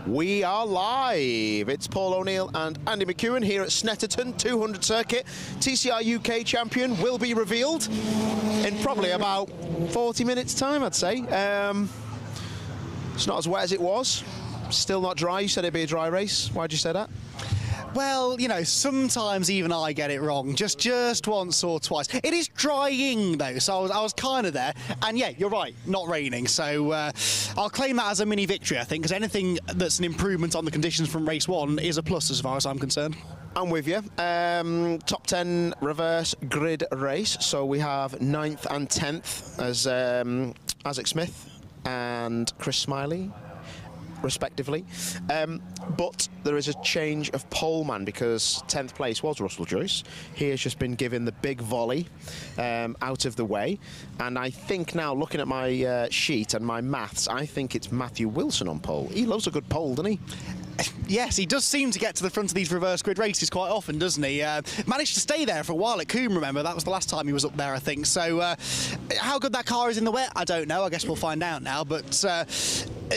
We are live. It's Paul O'Neill and Andy McEwen here at Snetterton 200 circuit. TCR UK champion will be revealed in probably about 40 minutes time, I'd say. It's not as wet as it was. Still not dry. You said it'd be a dry race. Why'd you say that? Well, you know, sometimes even I get it wrong, just once or twice. It is drying, though, so I was kind of there. And, yeah, you're right, not raining. So I'll claim that as a mini victory, I think, because anything that's an improvement on the conditions from race one is a plus as far as I'm concerned. I'm with you. Top 10 reverse grid race. So we have 9th and 10th as Isaac Smith and Chris Smiley, respectively. But there is a change of poleman because 10th place was Russell Joyce. He has just been given the big volley out of the way. And I think now, looking at my sheet and my maths, I think it's Matthew Wilson on pole. He loves a good pole, doesn't he? Yes, he does seem to get to the front of these reverse grid races quite often, doesn't he? Managed to stay there for a while at Coombe, remember? That was the last time he was up there, I think. So how good that car is in the wet, I don't know. I guess we'll find out now. But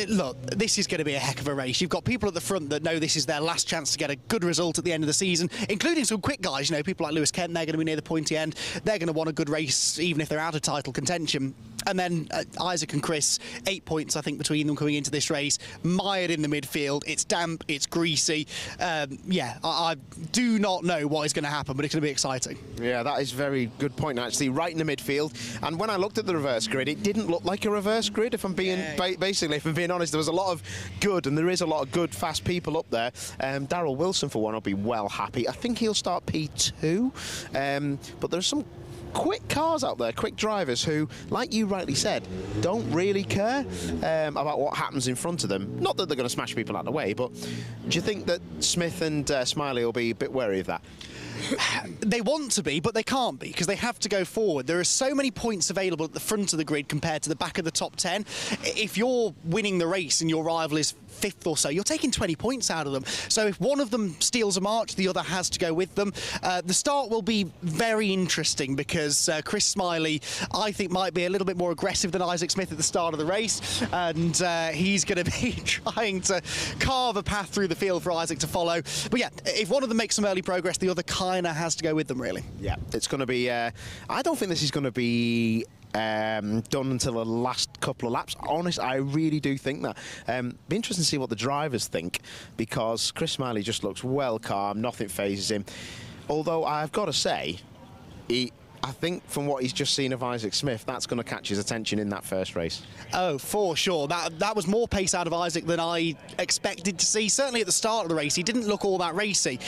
look, this is going to be a heck of a race. You've got people at the front that know this is their last chance to get a good result at the end of the season, including some quick guys. You know, people like Lewis Kent, they're going to be near the pointy end. They're going to want a good race, even if they're out of title contention. And then Isaac and Chris, 8 points, I think, between them coming into this race. Mired in the midfield. It's damp, it's greasy. Yeah, I do not know what is going to happen, but it's going to be exciting. Yeah, that is a very good point, actually. Right in the midfield. And when I looked at the reverse grid, it didn't look like a reverse grid, if I'm being basically, if I'm being honest. There was a lot of good, and there is a lot of good, fast people up there. Darrell Wilson, for one, will be well happy. I think he'll start P2. But there's some quick cars out there, quick drivers who, like you rightly said, don't really care about what happens in front of them. Not that they're going to smash people out of the way, but do you think that Smith and Smiley will be a bit wary of that? They want to be, but they can't be because they have to go forward. There are so many points available at the front of the grid compared to the back of the top 10. If you're winning the race and your rival is 5th or so, you're taking 20 points out of them. So if one of them steals a march, the other has to go with them. The start will be very interesting because Chris Smiley, I think, might be a little bit more aggressive than Isaac Smith at the start of the race, and he's going to be trying to carve a path through the field for Isaac to follow. But yeah, if one of them makes some early progress, the other kind of has to go with them, really. Yeah, it's going to be... I don't think this is going to be done until the last couple of laps. Honest, I really do think that. Be interesting to see what the drivers think, because Chris Smiley just looks well calm, nothing phases him. Although I've got to say, I think from what he's just seen of Isaac Smith, that's going to catch his attention in that first race. Oh, for sure. That was more pace out of Isaac than I expected to see. Certainly at the start of the race, he didn't look all that racy.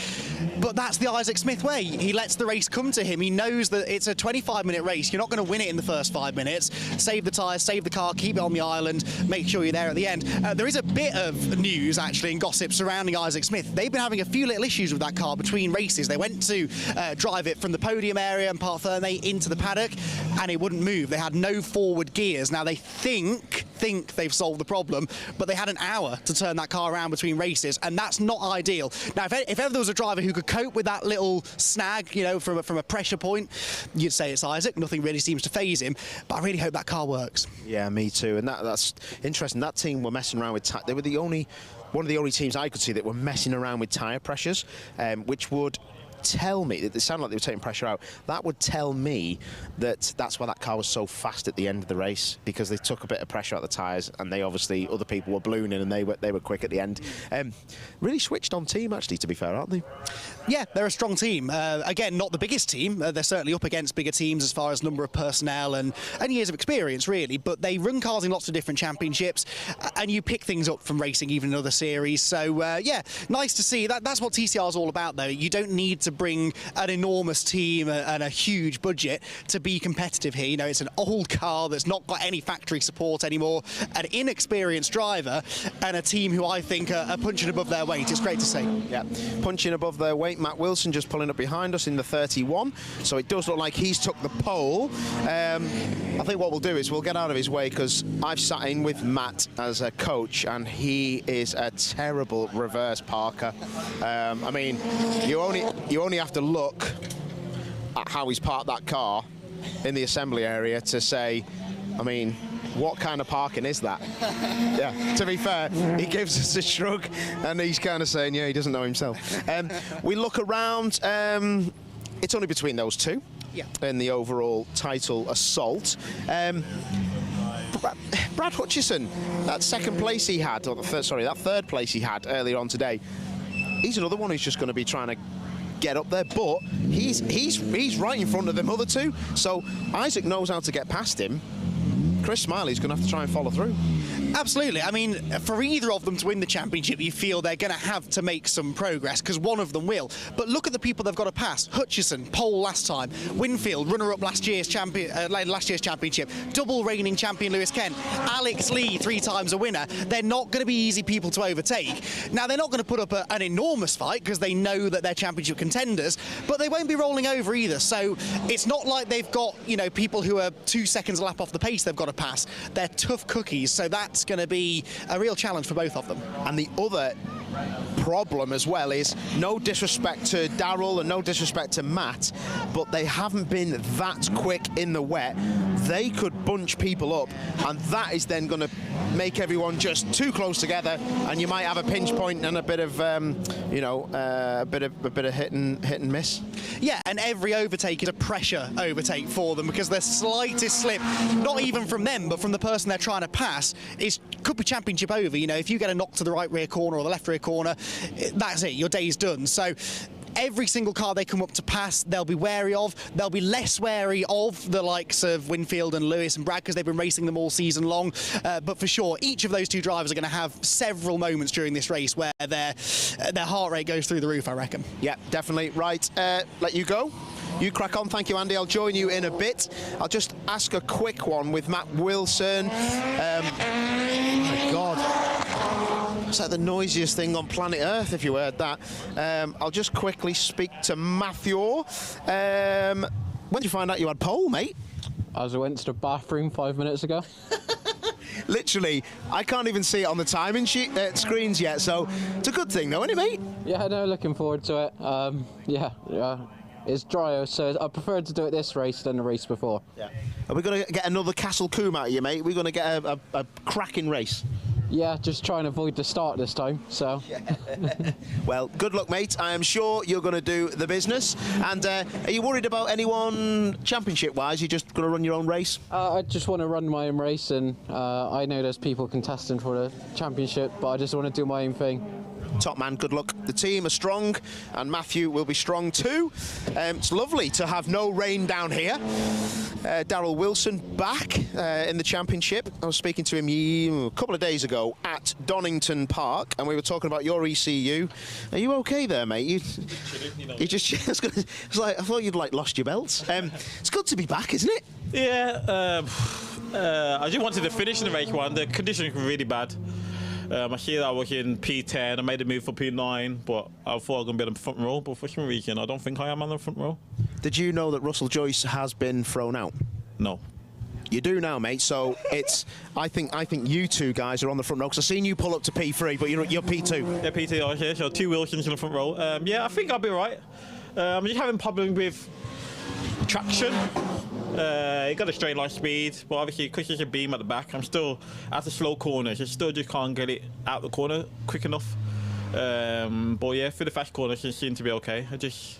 But that's the Isaac Smith way. He lets the race come to him. He knows that it's a 25-minute race. You're not going to win it in the first 5 minutes. Save the tyres, save the car, keep it on the island, make sure you're there at the end. There is a bit of news, actually, and gossip surrounding Isaac Smith. They've been having a few little issues with that car between races. They went to drive it from the podium area and Parc Fermé into the paddock, and it wouldn't move. They had no forward gears. Now they think they've solved the problem, but they had an hour to turn that car around between races, and that's not ideal. Now, if ever there was a driver who could cope with that little snag, you know, from a pressure point, you'd say it's Isaac. Nothing really seems to faze him, but I really hope that car works. Yeah, me too. And that's interesting. That team were messing around with they were one of the only teams I could see that were messing around with tyre pressures, which would tell me that it sounded like they were taking pressure out. That would tell me that that's why that car was so fast at the end of the race, because they took a bit of pressure out of the tyres, and they obviously, other people were ballooning, and they were quick at the end. Really switched on team, actually, to be fair, aren't they? Yeah, they're a strong team. Again, not the biggest team. They're certainly up against bigger teams as far as number of personnel and years of experience, really, but they run cars in lots of different championships, and you pick things up from racing even in other series. So yeah, nice to see. That's what TCR is all about, though. You don't need to bring an enormous team and a huge budget to be competitive here. You know, it's an old car that's not got any factory support anymore, an inexperienced driver, and a team who I think are punching above their weight. It's great to see. Yeah, punching above their weight. Matt Wilson just pulling up behind us in the 31, so it does look like he's took the pole. I think what we'll do is we'll get out of his way, because I've sat in with Matt as a coach, and he is a terrible reverse parker. I mean, you only have to look at how he's parked that car in the assembly area to say, I mean, what kind of parking is that? Yeah, to be fair, he gives us a shrug and he's kind of saying, yeah, he doesn't know himself. We look around, it's only between those two in the overall title assault. Brad Hutchison, that second place he had, or that third place he had earlier on today, he's another one who's just going to be trying to get up there, but he's right in front of them other two, so Isaac knows how to get past him. Chris Smiley's going to have to try and follow through. Absolutely. I mean, for either of them to win the championship, you feel they're going to have to make some progress, because one of them will. But look at the people they've got to pass. Hutchison, pole last time. Winfield, runner-up last year's championship. Double reigning champion Lewis Kent. Alex Lee, 3 times a winner. They're not going to be easy people to overtake. Now, they're not going to put up an enormous fight, because they know that they're championship contenders, but they won't be rolling over either. So it's not like they've got, you know, people who are 2 seconds a lap off the pace they've got to pass. They're tough cookies, so that's going to be a real challenge for both of them. And the other problem as well is, no disrespect to Darrell and no disrespect to Matt, but they haven't been that quick in the wet. They could bunch people up, and that is then going to make everyone just too close together, and you might have a pinch point and a bit of, a bit of hit and miss. Yeah, and every overtake is a pressure overtake for them, because their slightest slip, not even from them, but from the person they're trying to pass, could be championship over. You know, if you get a knock to the right rear corner or the left rear corner, that's it, your day's done. So every single car they come up to pass, they'll be wary of. They'll be less wary of the likes of Winfield and Lewis and Brad, because they've been racing them all season long. But for sure, each of those two drivers are going to have several moments during this race where their heart rate goes through the roof, I reckon. Yeah, definitely. Right, let you go. You crack on. Thank you, Andy. I'll join you in a bit. I'll just ask a quick one with Matt Wilson. Oh my God. It's like the noisiest thing on planet Earth, if you heard that. I'll just quickly speak to Matthew. When did you find out you had pole, mate? As I went to the bathroom 5 minutes ago. Literally, I can't even see it on the timing sheet screens yet, so it's a good thing though, isn't it, mate? Yeah, no, looking forward to it. Yeah. It's drier, so I prefer to do it this race than the race before. Yeah. Are we going to get another Castle Coombe out of you, mate? We're going to get a cracking race. Yeah, just try and avoid the start this time, so. Well, good luck, mate. I am sure you're going to do the business. And are you worried about anyone championship-wise? You just going to run your own race? I just want to run my own race, and I know there's people contesting for the championship, but I just want to do my own thing. Top man, good luck. The team are strong, and Matthew will be strong too. It's lovely to have no rain down here. Darrell Wilson back in the championship. I was speaking to him a couple of days ago at Donington Park, and we were talking about your ECU. Are you okay there, mate? You just it's like, I thought you'd lost your belts. It's good to be back, isn't it? Yeah. I just wanted to finish in the race one. The conditions were really bad. I hear I was in P10, I made a move for P9, but I thought I was going to be on the front row, but for some reason I don't think I am on the front row. Did you know that Russell Joyce has been thrown out? No. You do now, mate, so it's, I think you two guys are on the front row, because I've seen you pull up to P3, but you're P2. Yeah, P2, okay, so 2 Wilsons in the front row. Yeah, I think I'll be all right. I'm just having problems with traction. It got a straight line speed, but obviously because there's a beam at the back, I'm still at the slow corners. I still just can't get it out the corner quick enough. But yeah, for the fast corners, it seemed to be okay. I just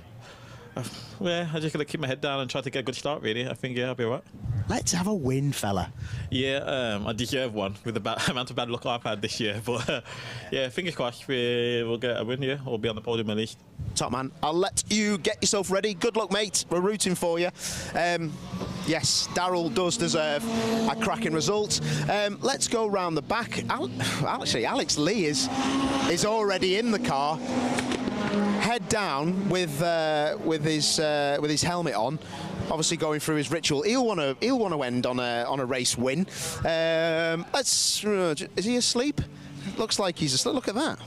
gotta keep my head down and try to get a good start. Really, I think I'll be alright. Let's have a win, fella. Yeah, I deserve one with the amount of bad luck I've had this year. But yeah, fingers crossed we'll get a win here, or be on the podium at least. Top man, I'll let you get yourself ready. Good luck, mate. We're rooting for you. Yes, Darrell does deserve a cracking result. Let's go round the back. Actually, Alex Lee is already in the car, head down with his helmet on. Obviously going through his ritual. He'll want to end on a race win. Is he asleep? Looks like he's asleep. Look at that.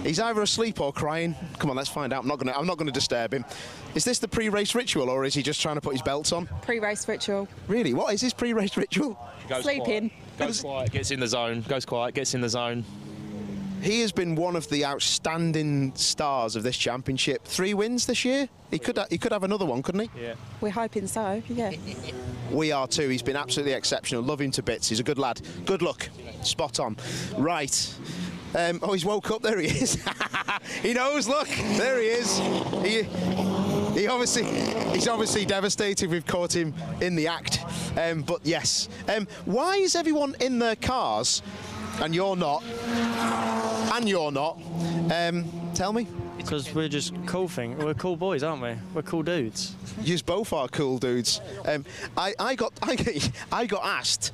He's either asleep or crying. Come on, let's find out. I'm not gonna disturb him. Is this the pre-race ritual, or is he just trying to put his belts on? Pre-race ritual. Really? What is his pre-race ritual? Sleeping. Goes quiet, gets in the zone. Goes quiet, gets in the zone. He has been one of the outstanding stars of this championship. 3 wins this year. He could have another one, couldn't he? Yeah. We're hoping so, yeah. We are too. He's been absolutely exceptional. Love him to bits. He's a good lad. Good luck. Spot on. Right. Oh, he's woke up. There he is. He knows. Look, there he is. He's obviously devastated. We've caught him in the act. But yes. Why is everyone in their cars and you're not? And you're not. Tell me. Because we're just cool We're cool boys, aren't we? We're cool dudes. You both are cool dudes. I got asked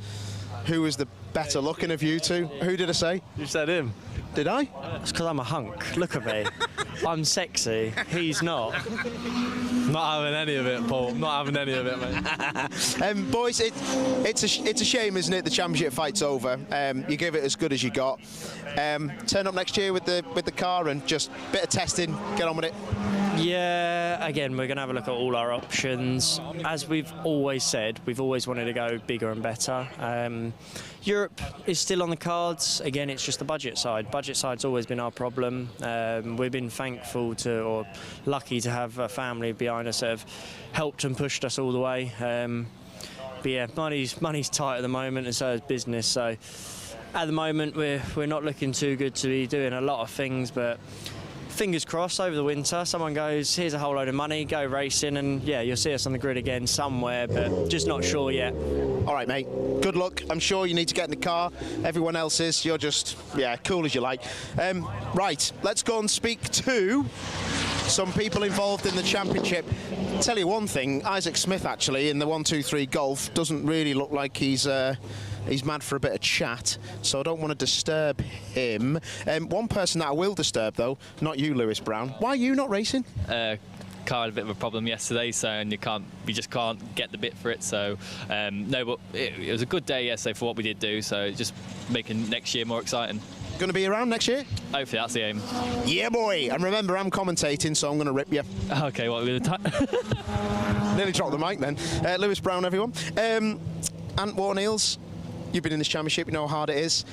who was the better looking of you two. Who did I say? You said him. Did I? It's because I'm a hunk. Look at me. I'm sexy. He's not. Not having any of it, Paul. Not having any of it, mate. Boys, it's a shame, isn't it? The championship fight's over. You give it as good as you got. Turn up next year with the car and just a bit of testing. Get on with it. Yeah, again, we're going to have a look at all our options. As we've always said, we've always wanted to go bigger and better. Europe is still on the cards. Again, it's just the budget side. Budget side's always been our problem. We've been thankful to, or lucky to have a family behind us that have helped and pushed us all the way. But yeah, money's tight at the moment, and so is business. So at the moment, we're not looking too good to be doing a lot of things, but fingers crossed over the winter someone goes, here's a whole load of money, go racing, and yeah, you'll see us on the grid again somewhere, but just not sure yet. All right, mate, good luck. I'm sure you need to get in the car. Everyone else is. You're just, yeah, cool as you like. Right, let's go and speak to some people involved in the championship. Tell you one thing, Isaac Smith actually in the 1-2-3 golf doesn't really look like he's mad for a bit of chat, so I don't want to disturb him. One person that I will disturb, though, not you, Lewis Brown. Why are you not racing? Car had a bit of a problem yesterday, so and we just can't get the bit for it. So no, but it was a good day yesterday for what we did do. So just making next year more exciting. Going to be around next year? Hopefully that's the aim. Yeah, boy. And remember, I'm commentating, so I'm going to rip you. Okay, what we're going to Nearly dropped the mic then. Lewis Brown, everyone. Ant Warneils. You've been in this championship, you know how hard it is.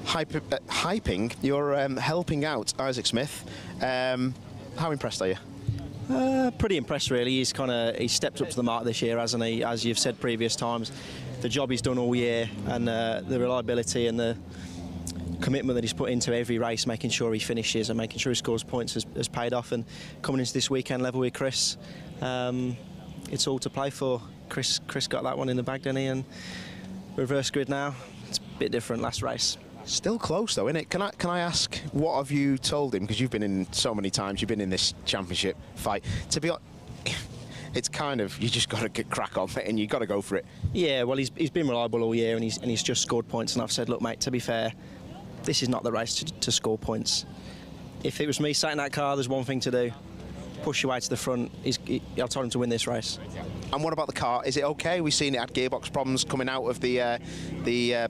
Hyping, you're helping out Isaac Smith. How impressed are you? Pretty impressed, really. He's stepped up to the mark this year, hasn't he? As you've said previous times, the job he's done all year, and the reliability and the commitment that he's put into every race, making sure he finishes and making sure he scores points has paid off. And coming into this weekend level with Chris, it's all to play for. Chris got that one in the bag, didn't he? And reverse grid now. It's a bit different last race. Still close though, isn't it? Can I ask, what have you told him? Because you've been in so many times, you've been in this championship fight. To be honest, it's kind of, you just got to get crack on it and you got to go for it. Yeah, well, he's been reliable all year and he's just scored points. And I've said, look, mate, to be fair, this is not the race to score points. If it was me sat in that car, there's one thing to do: push your way to the front. I told him to win this race. And what about the car? Is it okay? We've seen it had gearbox problems coming out of the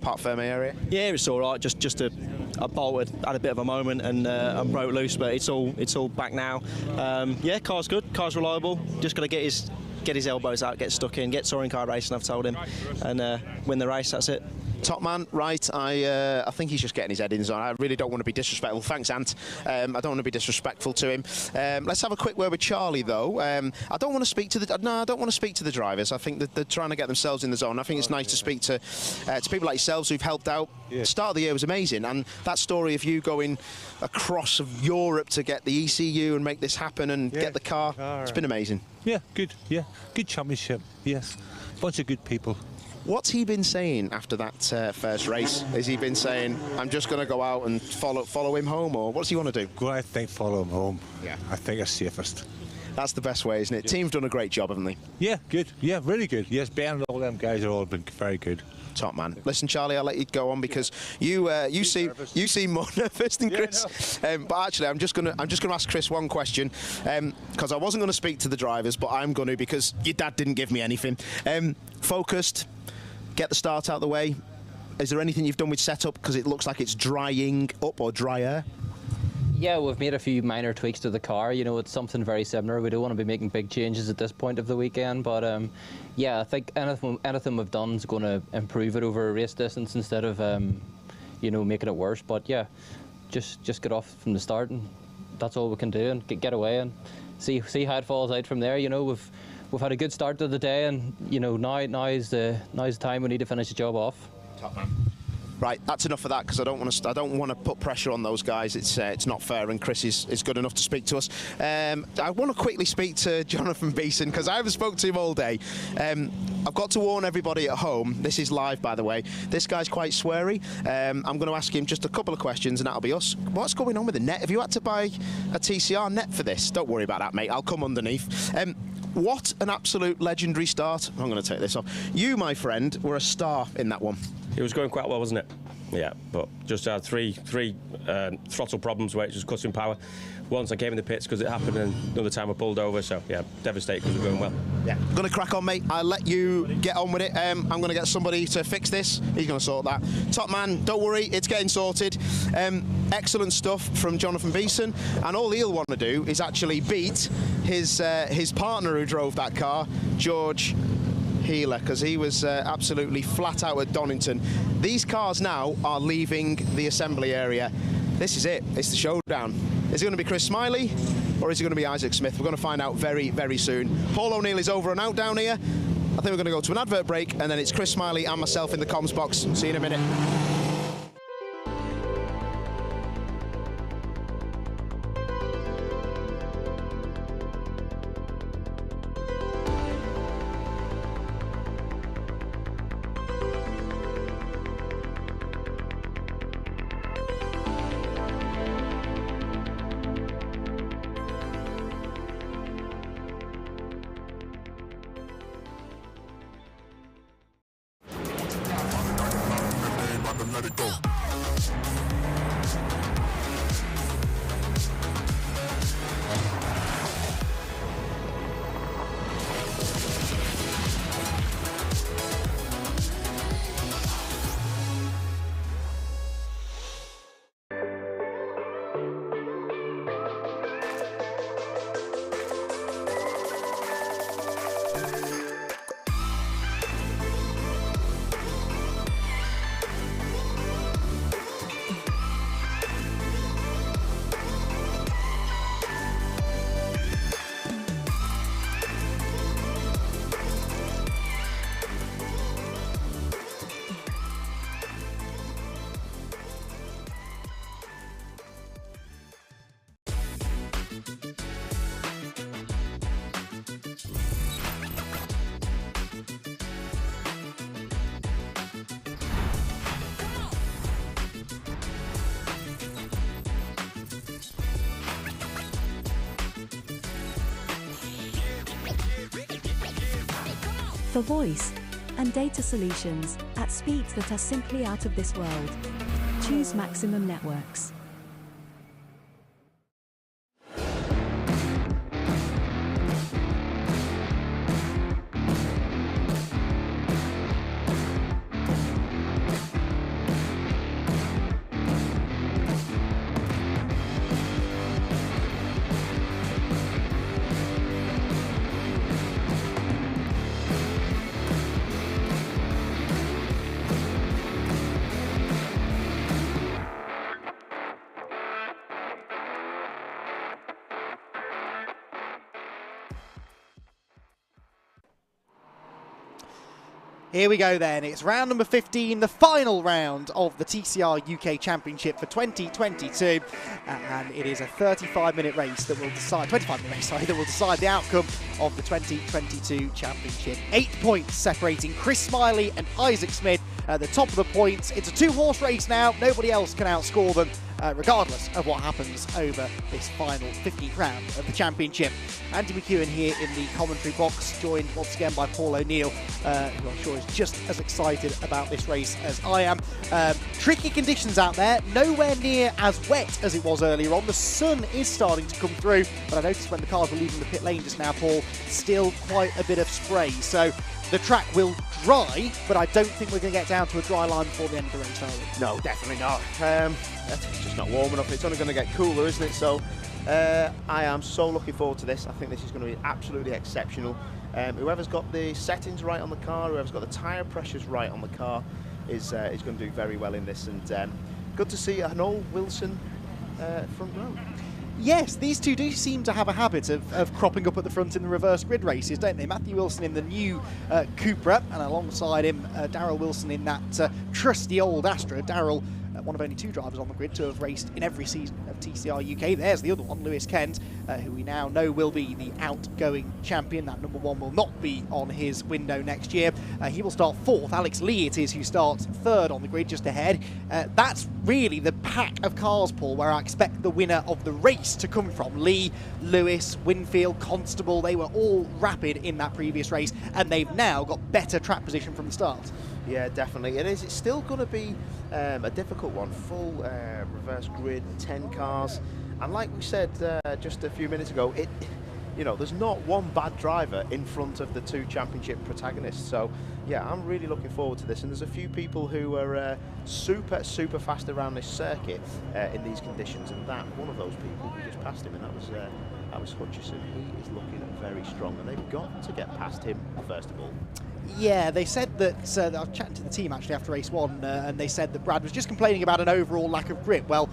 Parc Fermé area. Yeah, it's all right. Just a bolt had a bit of a moment and broke loose, but it's all back now. Yeah, car's good. Car's reliable. Just got to get his elbows out, get stuck in, get touring car racing. I've told him, and win the race. That's it. Top man, right, I think he's just getting his head in zone. I really don't want to be disrespectful. Thanks, Ant. I don't want to be disrespectful to him. Let's have a quick word with Charlie, though. I don't want to speak to the drivers. I think that they're trying to get themselves in the zone. I think it's nice to speak to people like yourselves who've helped out. Yeah. Start of the year was amazing, and that story of you going across of Europe to get the ECU and make this happen and get the car, it's been amazing. Yeah, good. Yeah, good championship. Yes, bunch of good people. What's he been saying after that first race? Has he been saying, I'm just going to go out and follow him home, or what does he want to do? Well, I think follow him home. Yeah. I think it's safest. That's the best way, isn't it? Yeah. Team's done a great job, haven't they? Yeah, good. Yeah, really good. Yes, Ben and all them guys have all been very good. Top man. Listen, Charlie, I'll let you go on because you seem more nervous than Chris. No. But actually, I'm just gonna ask Chris one question because I wasn't going to speak to the drivers, but I'm going to because your dad didn't give me anything. Focused. Get the start out of the way. Is there anything you've done with setup because it looks like it's drying up or drier? Yeah, we've made a few minor tweaks to the car. You know, it's something very similar. We don't want to be making big changes at this point of the weekend, but yeah, I think anything we've done is going to improve it over a race distance instead of you know, making it worse. But yeah, just get off from the start, and that's all we can do, and get away and see how it falls out from there. You know, we've had a good start to the day, and you know now's the time we need to finish the job off. Top man. Right, that's enough of that, because I don't want to put pressure on those guys. It's not fair, and Chris is good enough to speak to us. I want to quickly speak to Jonathan Beeson, because I haven't spoken to him all day. I've got to warn everybody at home. This is live, by the way. This guy's quite sweary. I'm going to ask him just a couple of questions, and that'll be us. What's going on with the net? Have you had to buy a TCR net for this? Don't worry about that, mate. I'll come underneath. What an absolute legendary start. I'm going to take this off. You, my friend, were a star in that one. It was going quite well, wasn't it? Yeah, but just had three throttle problems where it was cutting power. Once I came in the pits because it happened, and another time I pulled over, so yeah, devastated because we're going well. Yeah, gonna crack on, mate. I'll let you get on with it. I'm gonna get somebody to fix this. He's gonna sort that. Top man, don't worry, it's getting sorted. Excellent stuff from Jonathan Beeson, and all he'll want to do is actually beat his partner who drove that car, George Healer, because he was absolutely flat out at Donington. These cars now are leaving the assembly area. This is it. It's the showdown. Is it going to be Chris Smiley, or is it going to be Isaac Smith? We're going to find out very, very soon. Paul O'Neill is over and out down here. I think we're going to go to an advert break, and then it's Chris Smiley and myself in the comms box. See you in a minute. For voice and data solutions at speeds that are simply out of this world, choose Maximum Networks. Here we go then, it's round number 15, the final round of the TCR UK Championship for 2022, and it is a 35-minute race that will decide, 25-minute race, sorry, that will decide the outcome of the 2022 Championship. 8 points separating Chris Smiley and Isaac Smith at the top of the points. It's a two-horse race now, nobody else can outscore them, regardless of what happens over this final 15th round of the championship. Andy McEwen here in the commentary box, joined once again by Paul O'Neill, who I'm sure is just as excited about this race as I am. Tricky conditions out there, nowhere near as wet as it was earlier on. The sun is starting to come through, but I noticed when the cars were leaving the pit lane just now, Paul, still quite a bit of spray. So the track will dry, but I don't think we're going to get down to a dry line before the end of the race, are we? No, definitely not. It's just not warm enough. It's only going to get cooler, isn't it? So I am so looking forward to this. I think this is going to be absolutely exceptional. Whoever's got the settings right on the car, whoever's got the tyre pressures right on the car is going to do very well in this. And good to see an old Wilson front row. Yes, these two do seem to have a habit of cropping up at the front in the reverse grid races, don't they? Matthew Wilson in the new Cupra, and alongside him, Daryl Wilson in that trusty old Astra. Daryl, one of only 2 drivers on the grid to have raced in every season of TCR UK. There's the other one, Lewis Kent, who we now know will be the outgoing champion. That number 1 will not be on his window next year. He will start 4th. Alex Lee it is who starts 3rd on the grid, just ahead. That's really the pack of cars, Paul, where I expect the winner of the race to come from. Lee, Lewis, Winfield, Constable, they were all rapid in that previous race, and they've now got better track position from the start. Yeah, definitely. It is. It's still going to be a difficult one. Full reverse grid, 10 cars, and like we said just a few minutes ago, there's not one bad driver in front of the 2 championship protagonists. So yeah, I'm really looking forward to this. And there's a few people who are super fast around this circuit in these conditions, and that one of those people who just passed him, and that was Hutchison. He is looking very strong, and they've got to get past him first of all. Yeah, they said that, I was chatting to the team actually after race 1, and they said that Brad was just complaining about an overall lack of grip. Well,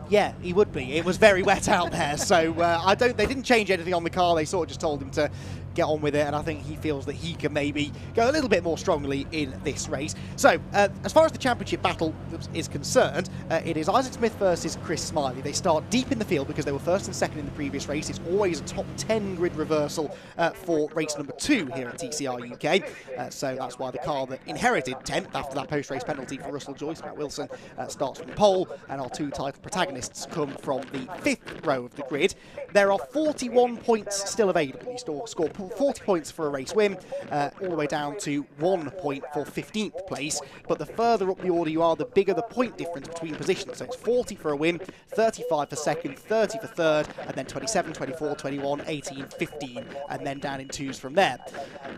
yeah, he would be. It was very wet out there, so they didn't change anything on the car. They sort of just told him to get on with it, and I think he feels that he can maybe go a little bit more strongly in this race. So, as far as the championship battle is concerned, it is Isaac Smith versus Chris Smiley. They start deep in the field because they were 1st and 2nd in the previous race. It's always a top 10 grid reversal for race number 2 here at TCR UK. So that's why the car that inherited 10th after that post-race penalty for Russell Joyce, Matt Wilson, starts from pole, and our 2 title protagonists come from the 5th row of the grid. There are 41 points still available. You score 40 points for a race win, all the way down to 1 point for 15th place. But the further up the order you are, the bigger the point difference between positions. So it's 40 for a win, 35 for 2nd, 30 for 3rd, and then 27, 24, 21, 18, 15, and then down in 2s from there.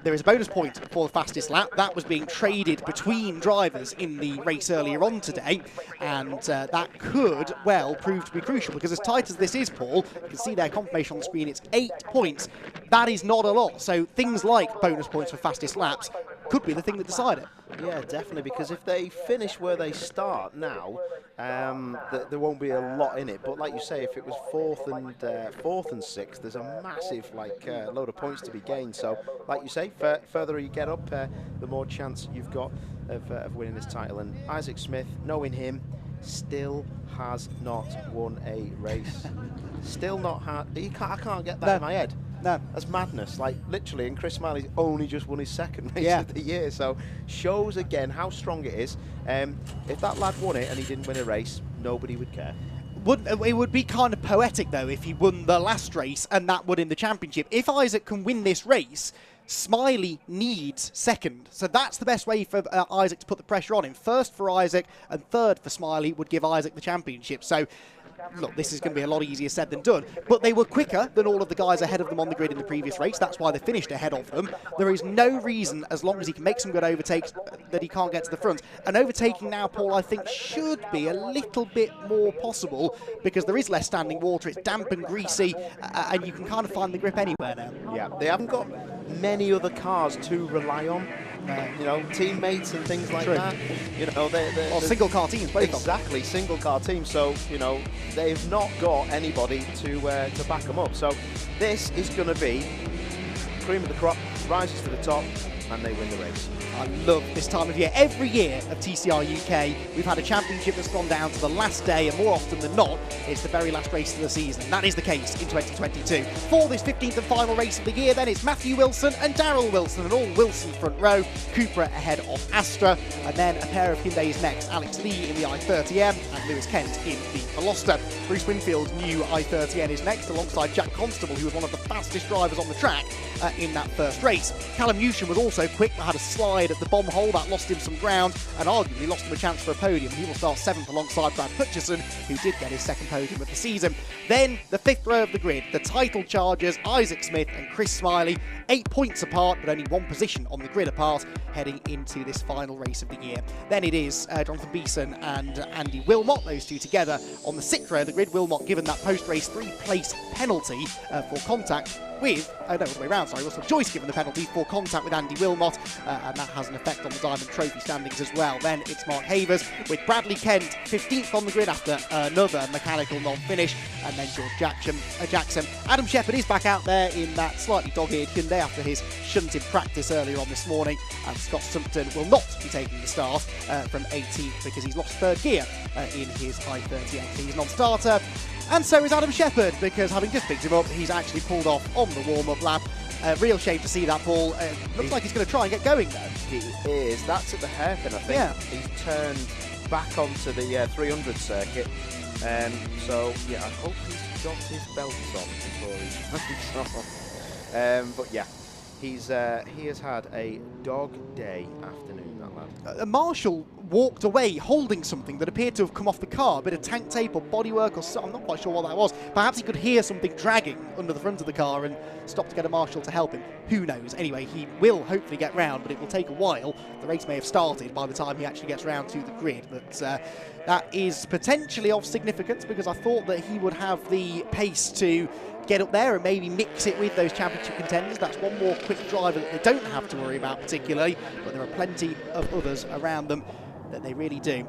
There is a bonus point for the fastest lap. That was being traded between drivers in the race earlier on today, and that could well prove to be crucial, because as tight as this is, Paul, you can see their confirmation on the screen, it's 8 points. That is not a lot. So things like bonus points for fastest laps could be the thing that decide it. Yeah, definitely, because if they finish where they start now, there won't be a lot in it. But like you say, if it was 4th and 6th, there's a massive load of points to be gained. So like you say, further you get up, the more chance you've got of winning this title. And Isaac Smith, knowing him, still has not won a race. Still not had. I can't get that in my head. No. That's madness, like literally, and Chris Smiley's only just won his 2nd race of the year, so shows again how strong it is. If that lad won it and he didn't win a race, nobody would care. It would be kind of poetic though if he won the last race and that would in the championship. If Isaac can win this race, Smiley needs 2nd. So that's the best way for Isaac to put the pressure on him. 1st for Isaac and 3rd for Smiley would give Isaac the championship. So look, this is going to be a lot easier said than done, but they were quicker than all of the guys ahead of them on the grid in the previous race. That's why they finished ahead of them. There is no reason, as long as he can make some good overtakes, that he can't get to the front. And overtaking now, Paul, I think should be a little bit more possible, because there is less standing water, it's damp and greasy, and you can kind of find the grip anywhere now. Yeah, they haven't got many other cars to rely on. Teammates and things like that. They're single car teams. Exactly, single car teams. So they've not got anybody to back them up. So this is going to be cream of the crop, rises to the top, and they win the race. I love this time of year. Every year of TCR UK, we've had a championship that's gone down to the last day, and more often than not, it's the very last race of the season. And that is the case in 2022. For this 15th and final race of the year, then, it's Matthew Wilson and Daryl Wilson, and all Wilson front row. Cupra ahead of Astra, and then a pair of Hyundais next. Alex Lee in the i30M and Lewis Kent in the Veloster. Bruce Winfield's new i30N is next, alongside Jack Constable, who was one of the fastest drivers on the track in that first race. Callum Newsham was also quick, but had a slide at the bomb hole that lost him some ground and arguably lost him a chance for a podium. He will start 7th alongside Brad Hutchison, who did get his 2nd podium of the season. Then the 5th row of the grid, the title chargers, Isaac Smith and Chris Smiley, 8 points apart, but only 1 position on the grid apart, heading into this final race of the year. Then it is Jonathan Beeson and Andy Wilmot, those two together on the 6th row of the grid. Wilmot given that post-race 3-place penalty for contact. with, no, all the way around, sorry, Russell Joyce given the penalty for contact with Andy Wilmot, and that has an effect on the Diamond Trophy standings as well. Then it's Mark Havers with Bradley Kent 15th on the grid after another mechanical non-finish, and then George Jackson. Adam Shepherd is back out there in that slightly dog-eared Hyundai after his shunt in practice earlier on this morning, and Scott Sumpton will not be taking the start from 18th because he's lost third gear in his i30 LT. He's non-starter, and so is Adam Shepherd, because having just picked him up, he's actually pulled off on the warm-up lap. Real shame to see that, Paul. Looks like he's going to try and get going, though. He is. That's at the hairpin, I think. Yeah. He's turned back onto the 300 circuit. So, yeah, I hope he's got his belts on before he runs off. But, yeah, he has had a dog day afternoon, that lad. Marshall walked away holding something that appeared to have come off the car, a bit of tank tape or bodywork or something. I'm not quite sure what that was. Perhaps he could hear something dragging under the front of the car and stopped to get a marshal to help him. Who knows? Anyway, he will hopefully get round, but it will take a while. The race may have started by the time he actually gets round to the grid, but that is potentially of significance, because I thought that he would have the pace to get up there and maybe mix it with those championship contenders. That's one more quick driver that they don't have to worry about particularly, but there are plenty of others around them that they really do.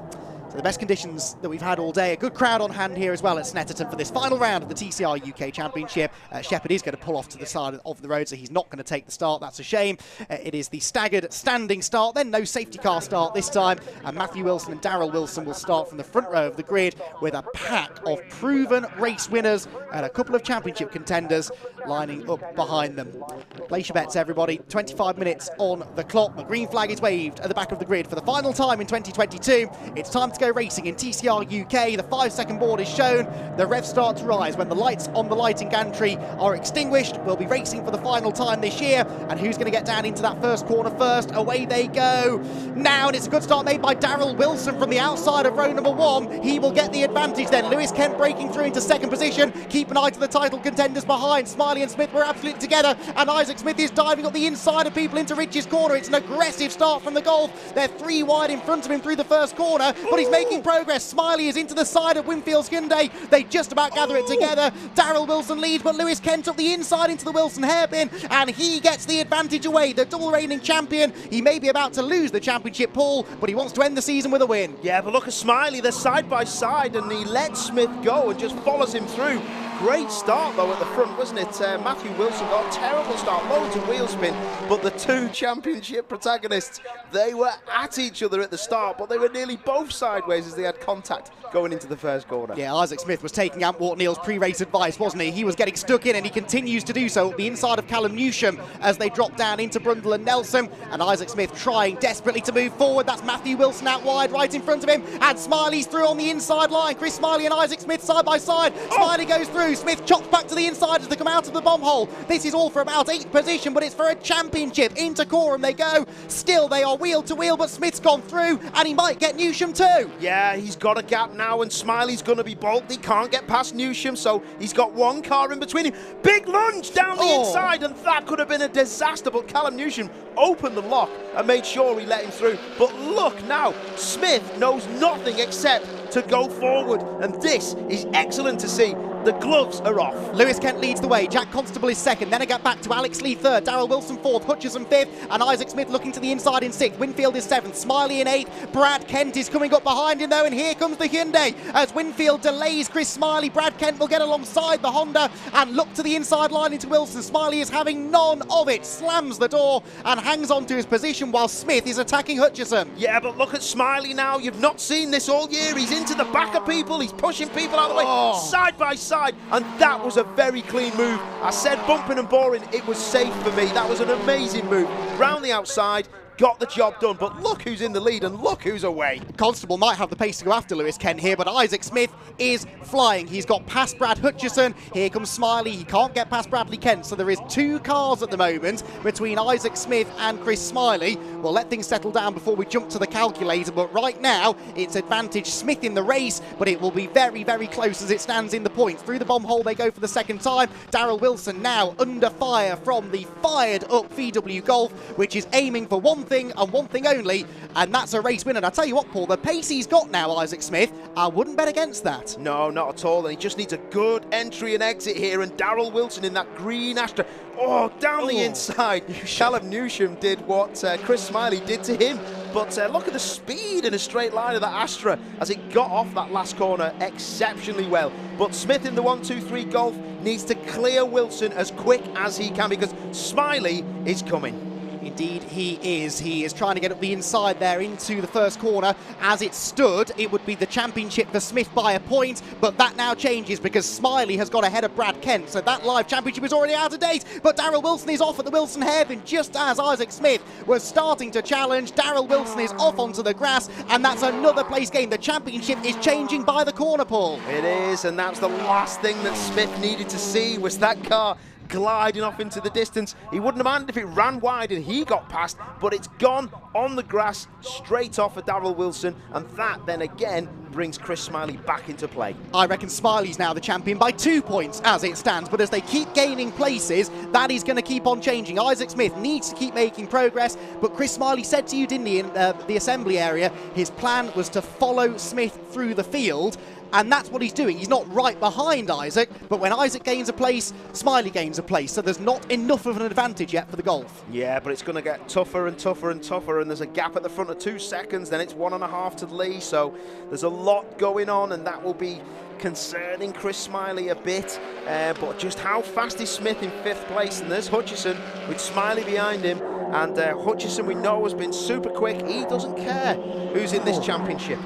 So the best conditions that we've had all day. A good crowd on hand here as well at Snetterton for this final round of the TCR UK Championship. Shepherd is going to pull off to the side of the road, so he's not going to take the start. That's a shame. It is the staggered standing start, then no safety car start this time. And Matthew Wilson and Darrell Wilson will start from the front row of the grid with a pack of proven race winners and a couple of championship contenders lining up behind them. Place your bets, everybody. 25 minutes on the clock. The green flag is waved at the back of the grid for the final time in 2022. It's time to go racing in TCR UK. The 5-second board is shown. The revs start to rise when the lights on the lighting gantry are extinguished. We'll be racing for the final time this year, and who's going to get down into that first corner first? Away they go now, and it's a good start made by Darrell Wilson from the outside of row number 1. He will get the advantage then. Lewis Kent breaking through into second position. Keep an eye to the title contenders behind. Smiley and Smith were absolutely together, and Isaac Smith is diving up the inside of people into Rich's corner. It's an aggressive start from the Golf. They're 3 wide in front of him through the first corner, but he's making progress. Smiley is into the side of Winfield's Hyundai. They just about gather it together. Darrell Wilson leads, but Lewis Kent up the inside into the Wilson hairpin, and he gets the advantage away. The double reigning champion. He may be about to lose the championship, Paul, but he wants to end the season with a win. Yeah, but look at Smiley. They're side by side, and he lets Smith go and just follows him through. Great start, though, at the front, wasn't it? Matthew Wilson got a terrible start, loads of wheel spin, but the two championship protagonists, they were at each other at the start, but they were nearly both sideways as they had contact going into the first corner. Yeah, Isaac Smith was taking Antwort Neal's pre-race advice, wasn't he? He was getting stuck in, and he continues to do so at the inside of Callum Newsham as they drop down into Brundle and Nelson, and Isaac Smith trying desperately to move forward. That's Matthew Wilson out wide right in front of him, and Smiley's through on the inside line. Chris Smiley and Isaac Smith side by side. Smiley goes through. Smith chops back to the inside as they come out of the bomb hole. This is all for about 8th position, but it's for a championship. Into Coram they go. Still, they are wheel to wheel, but Smith's gone through, and he might get Newsham too. Yeah, he's got a gap now, and Smiley's going to be bolted. He can't get past Newsham, so he's got one car in between him. Big lunge down the inside, and that could have been a disaster, but Callum Newsham opened the lock and made sure he let him through. But look now, Smith knows nothing except to go forward, and this is excellent to see. The gloves are off. Lewis Kent leads the way. Jack Constable is second. Then I get back to Alex Lee third. Darrell Wilson fourth. Hutchison fifth. And Isaac Smith looking to the inside in sixth. Winfield is seventh. Smiley in eighth. Brad Kent is coming up behind him though. And here comes the Hyundai. As Winfield delays Chris Smiley, Brad Kent will get alongside the Honda and look to the inside line into Wilson. Smiley is having none of it. Slams the door and hangs on to his position while Smith is attacking Hutchison. Yeah, but look at Smiley now. You've not seen this all year. He's into the back of people. He's pushing people out of the way. Side by side. And that was a very clean move. I said bumping and boring. It was safe for me. That was an amazing move. Round the outside. Got the job done, but look who's in the lead and look who's away. Constable might have the pace to go after Lewis Kent here, but Isaac Smith is flying. He's got past Brad Hutchison. Here comes Smiley. He can't get past Bradley Kent, so there is 2 cars at the moment between Isaac Smith and Chris Smiley. We'll let things settle down before we jump to the calculator, but right now it's advantage Smith in the race, but it will be very, very close as it stands in the points. Through the bomb hole they go for the second time. Darrell Wilson now under fire from the fired up VW Golf, which is aiming for 1 thing and one thing only, and that's a race win. And I tell you what, Paul, the pace he's got now, Isaac Smith, I wouldn't bet against that. No, not at all. And he just needs a good entry and exit here. And Darrell Wilson in that green Astra. Oh, down the inside. Callum Newsham did what Chris Smiley did to him. But look at the speed in a straight line of that Astra as it got off that last corner exceptionally well. But Smith in the 1-2-3 Golf needs to clear Wilson as quick as he can because Smiley is coming. Indeed, he is. He is trying to get up the inside there into the first corner. As it stood, it would be the championship for Smith by a point, but that now changes because Smiley has got ahead of Brad Kent, so that live championship is already out of date. But Darrell Wilson is off at the Wilson hairpin just as Isaac Smith was starting to challenge. Darrell Wilson is off onto the grass, and that's another place gain. The championship is changing by the corner, Paul. It is, and that's the last thing that Smith needed to see was that car gliding off into the distance. He wouldn't have minded if it ran wide and he got past, but it's gone on the grass straight off of Darrell Wilson, and that then again brings Chris Smiley back into play. I reckon Smiley's now the champion by 2 points as it stands, but as they keep gaining places, that is going to keep on changing. Isaac Smith needs to keep making progress, but Chris Smiley said to you, didn't he, in the assembly area, his plan was to follow Smith through the field, and that's what he's doing. He's not right behind Isaac, but when Isaac gains a place, Smiley gains a place, so there's not enough of an advantage yet for the Golf. Yeah, but it's going to get tougher and tougher and tougher, and there's a gap at the front of 2 seconds, then it's 1.5 to Lee, so there's a lot going on, and that will be concerning Chris Smiley a bit, but just how fast is Smith in 5th place? And there's Hutchison with Smiley behind him, and Hutchison we know has been super quick. He doesn't care who's in this championship.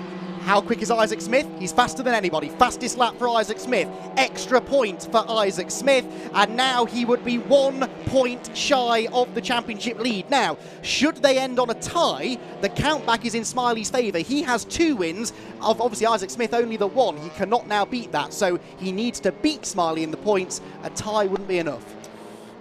How quick is Isaac Smith? He's faster than anybody. Fastest lap for Isaac Smith. Extra point for Isaac Smith. And now he would be 1 point shy of the championship lead. Now, should they end on a tie, the count back is in Smiley's favour. He has 2 wins. Of obviously Isaac Smith only the 1. He cannot now beat that. So he needs to beat Smiley in the points. A tie wouldn't be enough.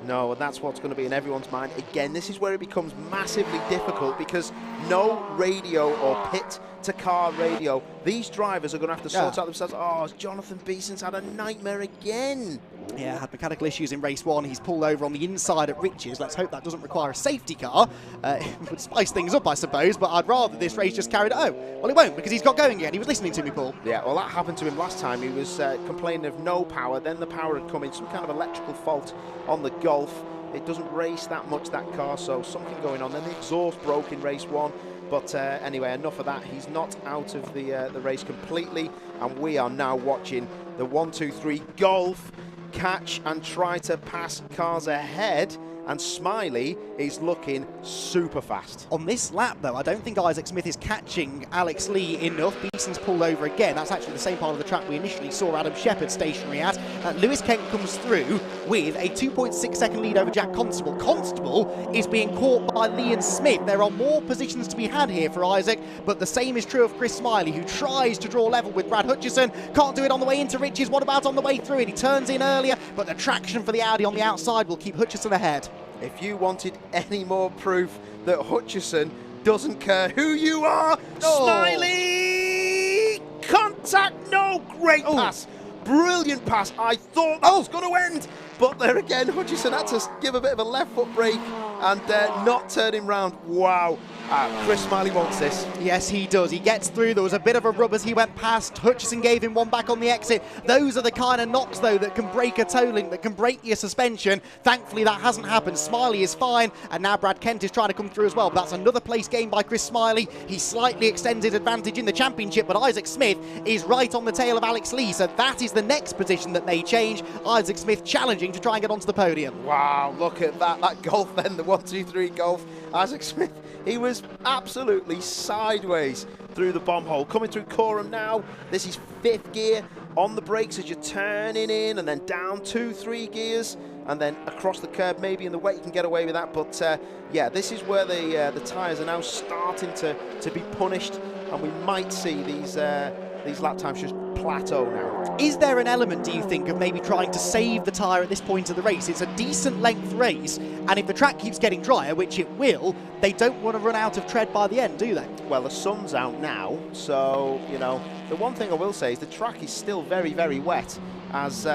No, and that's what's going to be in everyone's mind. Again, this is where it becomes massively difficult because no radio or pit-to-car radio. These drivers are going to have to sort out themselves. Oh, Jonathan Beeson's had a nightmare again. Yeah, had mechanical issues in race 1. He's pulled over on the inside at Riches. Let's hope that doesn't require a safety car. It would spice things up, I suppose, but I'd rather this race just carried it. Oh, well, it won't because he's got going again. He was listening to me, Paul. Yeah, well, that happened to him last time. He was complaining of no power. Then the power had come in, some kind of electrical fault on the Golf. It doesn't race that much, that car, so something going on. Then the exhaust broke in race 1. But anyway, enough of that. He's not out of the race completely, and we are now watching the 1-2-3 Golf catch and try to pass cars ahead, and Smiley is looking super fast. On this lap, though, I don't think Isaac Smith is catching Alex Lee enough. Beeson's pulled over again. That's actually the same part of the track we initially saw Adam Shepherd stationary at. Lewis Kent comes through with a 2.6 second lead over Jack Constable. Constable is being caught by Lee and Smith. There are more positions to be had here for Isaac, but the same is true of Chris Smiley, who tries to draw level with Brad Hutchison. Can't do it on the way into Riches. What about on the way through it? He turns in earlier, but the traction for the Audi on the outside will keep Hutchison ahead. If you wanted any more proof that Hutchison doesn't care who you are, Smiley! Contact, no, great pass. Brilliant pass. I thought that was going to end, but there again, Hutchison had to give a bit of a left foot brake and not turn him round. Wow. Chris Smiley wants this. Yes, he does. He gets through. There was a bit of a rub as he went past. Hutchison gave him one back on the exit. Those are the kind of knocks, though, that can break a toe link, that can break your suspension. Thankfully, that hasn't happened. Smiley is fine, and now Brad Kent is trying to come through as well. But that's another place gained by Chris Smiley. He slightly extends his advantage in the championship, but Isaac Smith is right on the tail of Alex Lee, so that is the next position that they change. Isaac Smith challenging to try and get onto the podium. Wow, look at that. That Golf then, the 1-2-3 Golf. Isaac Smith, he was absolutely sideways through the bomb hole. Coming through Coram now. This is 5th gear on the brakes as you're turning in, and then down 2-3 gears, and then across the curb. Maybe in the wet you can get away with that, but yeah, this is where the tyres are now starting to be punished, and we might see these lap times just plateau now. Is there an element, do you think, of maybe trying to save the tyre at this point of the race? It's a decent length race, and if the track keeps getting drier, which it will, they don't want to run out of tread by the end, do they? Well, the sun's out now, so, you know, the one thing I will say is the track is still very, very wet, as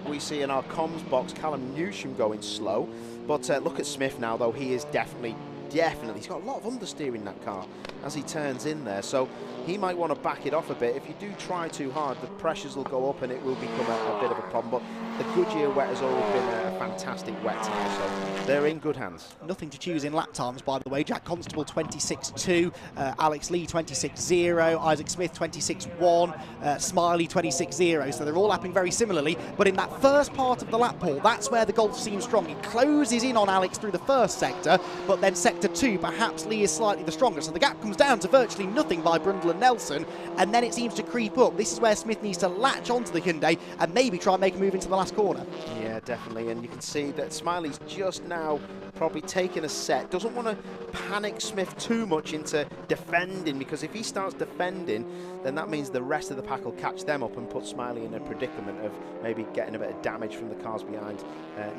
we see in our comms box, Callum Newsham going slow. But look at Smith now, though. He is definitely definitely, he's got a lot of understeer in that car as he turns in there, so he might want to back it off a bit. If you do try too hard, the pressures will go up and it will become a bit of a problem. But the Goodyear wet has always been a fantastic wet now, so they're in good hands. Nothing to choose in lap times, by the way. Jack Constable 26.2, Alex Lee 26.0, Isaac Smith 26.1, Smiley 26.0. So they're all lapping very similarly. But in that first part of the lap, Paul, that's where the Golf seems strong. He closes in on Alex through the first sector, but then sector 2, perhaps Lee is slightly the stronger. So the gap comes down to virtually nothing by Brundle and Nelson, and then it seems to creep up. This is where Smith needs to latch onto the Hyundai and maybe try and make a move into the last corner. Yeah, definitely, and you can see that Smiley's just now probably taking a set. Doesn't want to panic Smith too much into defending, because if he starts defending, then that means the rest of the pack will catch them up and put Smiley in a predicament of maybe getting a bit of damage from the cars behind,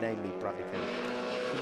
namely Bradley King.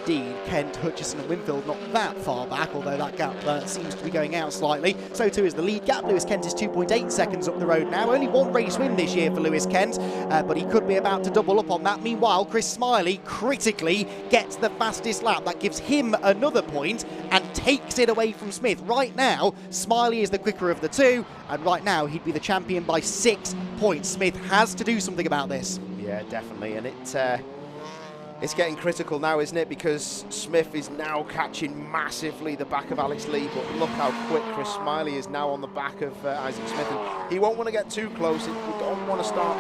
Indeed, Kent, Hutchison and Winfield not that far back, although that gap seems to be going out slightly. So too is the lead gap. Lewis Kent is 2.8 seconds up the road now. Only one race win this year for Lewis Kent, but he could be about to double up on that. Meanwhile, Chris Smiley critically gets the fastest lap. That gives him another point and takes it away from Smith. Right now, Smiley is the quicker of the two, and right now he'd be the champion by 6 points. Smith has to do something about this. Yeah, definitely, and it's getting critical now, isn't it? Because Smith is now catching massively the back of Alex Lee, but look how quick Chris Smiley is now on the back of Isaac Smith. And he won't want to get too close. We don't want to start,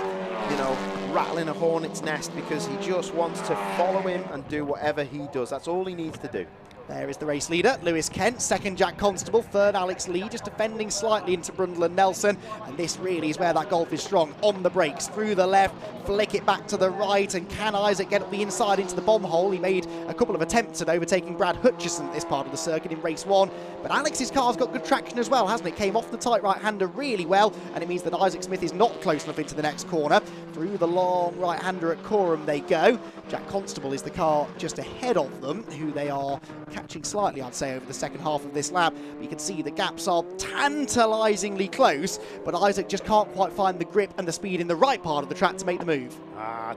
you know, rattling a hornet's nest, because he just wants to follow him and do whatever he does. That's all he needs to do. There is the race leader, Lewis Kent. Second, Jack Constable. Third, Alex Lee, just defending slightly into Brundle and Nelson. And this really is where that Golf is strong. On the brakes, through the left, flick it back to the right. And can Isaac get up the inside into the bomb hole? He made a couple of attempts at overtaking Brad Hutchison at this part of the circuit in race 1. But Alex's car's got good traction as well, hasn't it? Came off the tight right-hander really well. And it means that Isaac Smith is not close enough into the next corner. Through the long right-hander at Coram they go. Jack Constable is the car just ahead of them, who they are catching slightly, I'd say, over the second half of this lap. But you can see the gaps are tantalisingly close, but Isaac just can't quite find the grip and the speed in the right part of the track to make the move.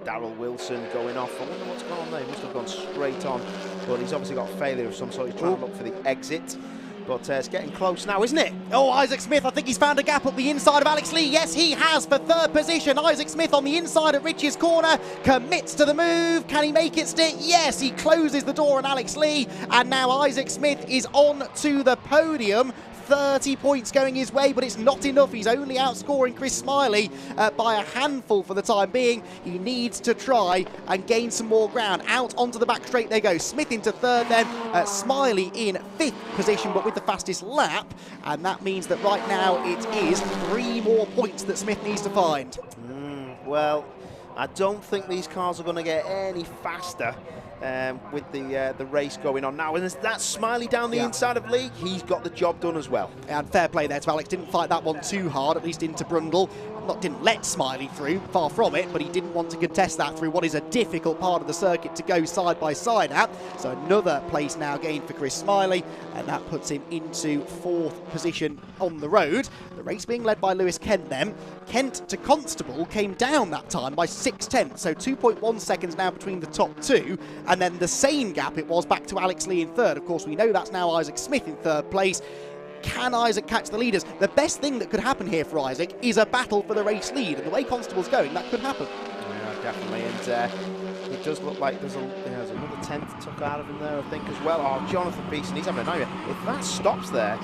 Darryl Wilson going off. I wonder what's going on there. He must have gone straight on, but he's obviously got failure of some sort. He's trying to look for the exit. But it's getting close now, isn't it? Oh, Isaac Smith, I think he's found a gap up the inside of Alex Lee. Yes, he has, for third position. Isaac Smith on the inside of Rich's corner, commits to the move. Can he make it stick? Yes, he closes the door on Alex Lee. And now Isaac Smith is on to the podium. 30 points going his way, but it's not enough. He's only outscoring Chris Smiley by a handful for the time being. He needs to try and gain some more ground. Out onto the back straight they go. Smith into third then. Smiley in 5th position, but with the fastest lap. And that means that right now it is 3 more points that Smith needs to find. Well, I don't think these cars are going to get any faster with the race going on now. And that's Smiley down the inside of Lee. He's got the job done as well. And fair play there to Alex. Didn't fight that one too hard, at least into Brundle. Didn't let Smiley through, far from it, but he didn't want to contest that through what is a difficult part of the circuit to go side by side at. So another place now gained for Chris Smiley, and that puts him into 4th position on the road. The race being led by Lewis Kent then. Kent to Constable came down that time by 6/10, so 2.1 seconds now between the top two, and then the same gap it was back to Alex Lee in third. Of course, we know that's now Isaac Smith in third place. Can Isaac catch the leaders? The best thing that could happen here for Isaac is a battle for the race lead, and the way Constable's going, that could happen. Yeah, definitely, and it does look like there's another 10th took out of him there, I think, as well. Oh, Jonathan Beeson, he's having a nightmare. If that stops there,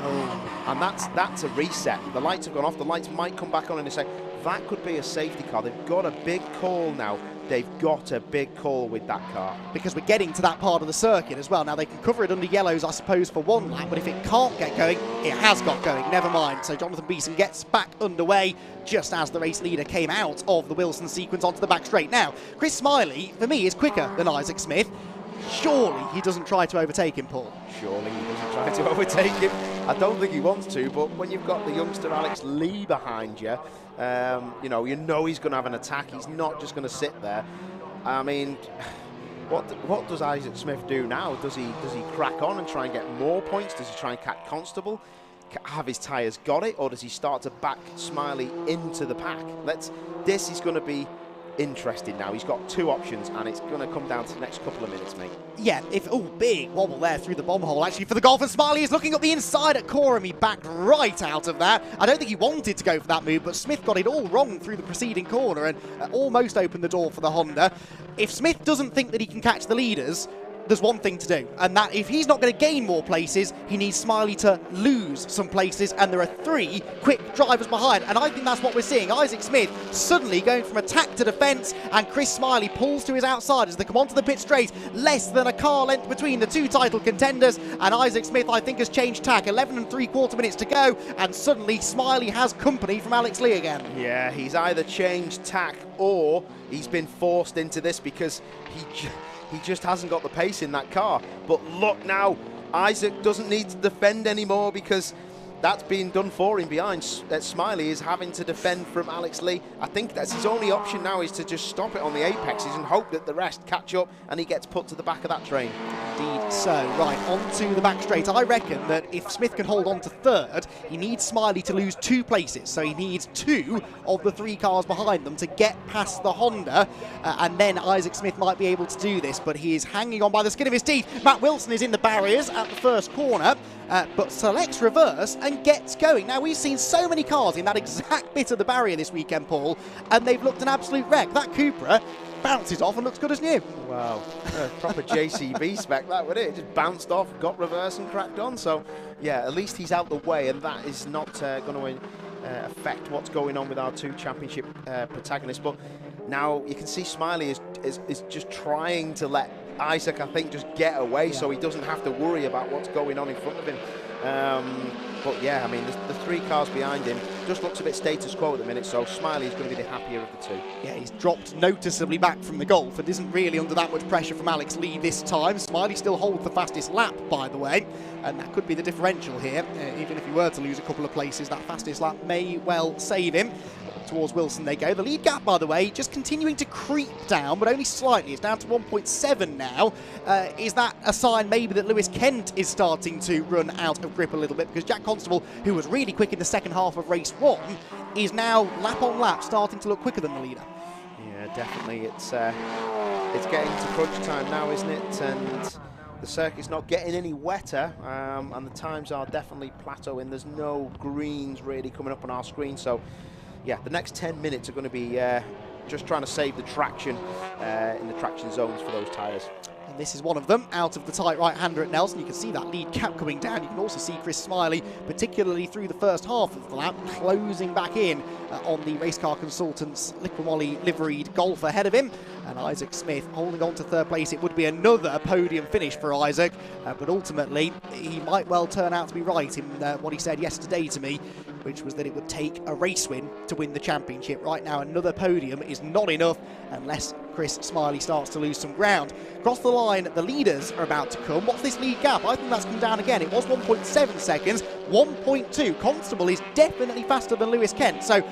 and that's a reset, the lights have gone off, the lights might come back on in a sec. That could be a safety car. They've got a big call now. They've got a big call with that car. Because we're getting to that part of the circuit as well. Now, they can cover it under yellows, I suppose, for one lap, but if it can't get going, it has got going. Never mind. So Jonathan Beeson gets back underway just as the race leader came out of the Wilson sequence onto the back straight. Now, Chris Smiley, for me, is quicker than Isaac Smith. Surely he doesn't try to overtake him, Paul. Surely he doesn't try to overtake him. I don't think he wants to, but when you've got the youngster Alex Lee behind you, you know he's going to have an attack. He's not just going to sit there. I mean, what does Isaac Smith do now? Does he crack on and try and get more points? Does he try and catch Constable? Have his tyres got it, or does he start to back Smiley into the pack? This is going to be interesting now. He's got 2 options, and it's going to come down to the next couple of minutes, mate. Yeah, big wobble there through the bomb hole, actually, for the golf, and Smiley is looking up the inside at Coram. He backed right out of that. I don't think he wanted to go for that move, but Smith got it all wrong through the preceding corner and almost opened the door for the Honda. If Smith doesn't think that he can catch the leaders, there's one thing to do, and that if he's not going to gain more places, he needs Smiley to lose some places, and there are 3 quick drivers behind, and I think that's what we're seeing. Isaac Smith suddenly going from attack to defence, and Chris Smiley pulls to his outside as they come onto the pit straight. Less than a car length between the 2 title contenders, and Isaac Smith, I think, has changed tack. 11 3/4 minutes to go, and suddenly Smiley has company from Alex Lee again. Yeah, he's either changed tack or he's been forced into this because he just hasn't got the pace in that car. But look now, Isaac doesn't need to defend anymore because that's being done for him behind. Smiley is having to defend from Alex Lee. I think that's his only option now, is to just stop it on the apexes and hope that the rest catch up and he gets put to the back of that train. Indeed so. Right, onto the back straight. I reckon that if Smith can hold on to 3rd, he needs Smiley to lose 2 places. So he needs 2 of the 3 cars behind them to get past the Honda, and then Isaac Smith might be able to do this, but he is hanging on by the skin of his teeth. Matt Wilson is in the barriers at the first corner, but selects reverse and gets going. Now, we've seen so many cars in that exact bit of the barrier this weekend, Paul, and they've looked an absolute wreck. That Cupra bounces off and looks good as new. Wow, proper JCB spec that, would it? It just bounced off, got reverse and cracked on. So, yeah, at least he's out the way, and that is not going to affect what's going on with our 2 championship protagonists. But now you can see Smiley is just trying to let Isaac, I think, just get away so he doesn't have to worry about what's going on in front of him. But yeah, I mean, the 3 cars behind him just looks a bit status quo at the minute, so Smiley is going to be the happier of the 2. Yeah, he's dropped noticeably back from the Golf and isn't really under that much pressure from Alex Lee this time. Smiley still holds the fastest lap, by the way, and that could be the differential here. Even if he were to lose a couple of places, that fastest lap may well save him. Towards Wilson they go. The lead gap, by the way, just continuing to creep down, but only slightly. It's down to 1.7 now. Is that a sign maybe that Lewis Kent is starting to run out of grip a little bit? Because Jack Constable, who was really quick in the second half of race 1, is now lap on lap starting to look quicker than the leader. Yeah, definitely. It's getting to crunch time now, isn't it? And the circuit's not getting any wetter, and the times are definitely plateauing. There's no greens really coming up on our screen, so yeah, the next 10 minutes are going to be just trying to save the traction in the traction zones for those tyres. And this is one of them, out of the tight right-hander at Nelson. You can see that lead cap coming down. You can also see Chris Smiley, particularly through the first half of the lap, closing back in on the Race Car Consultants Liqui liveried Golf ahead of him. And Isaac Smith holding on to 3rd place. It would be another podium finish for Isaac, but ultimately he might well turn out to be right in what he said yesterday to me, which was that it would take a race win to win the championship. Right now, another podium is not enough unless Chris Smiley starts to lose some ground. Across the line, the leaders are about to come. What's this lead gap? I think that's come down again. It was 1.7 seconds, 1.2. Constable is definitely faster than Lewis Kent. So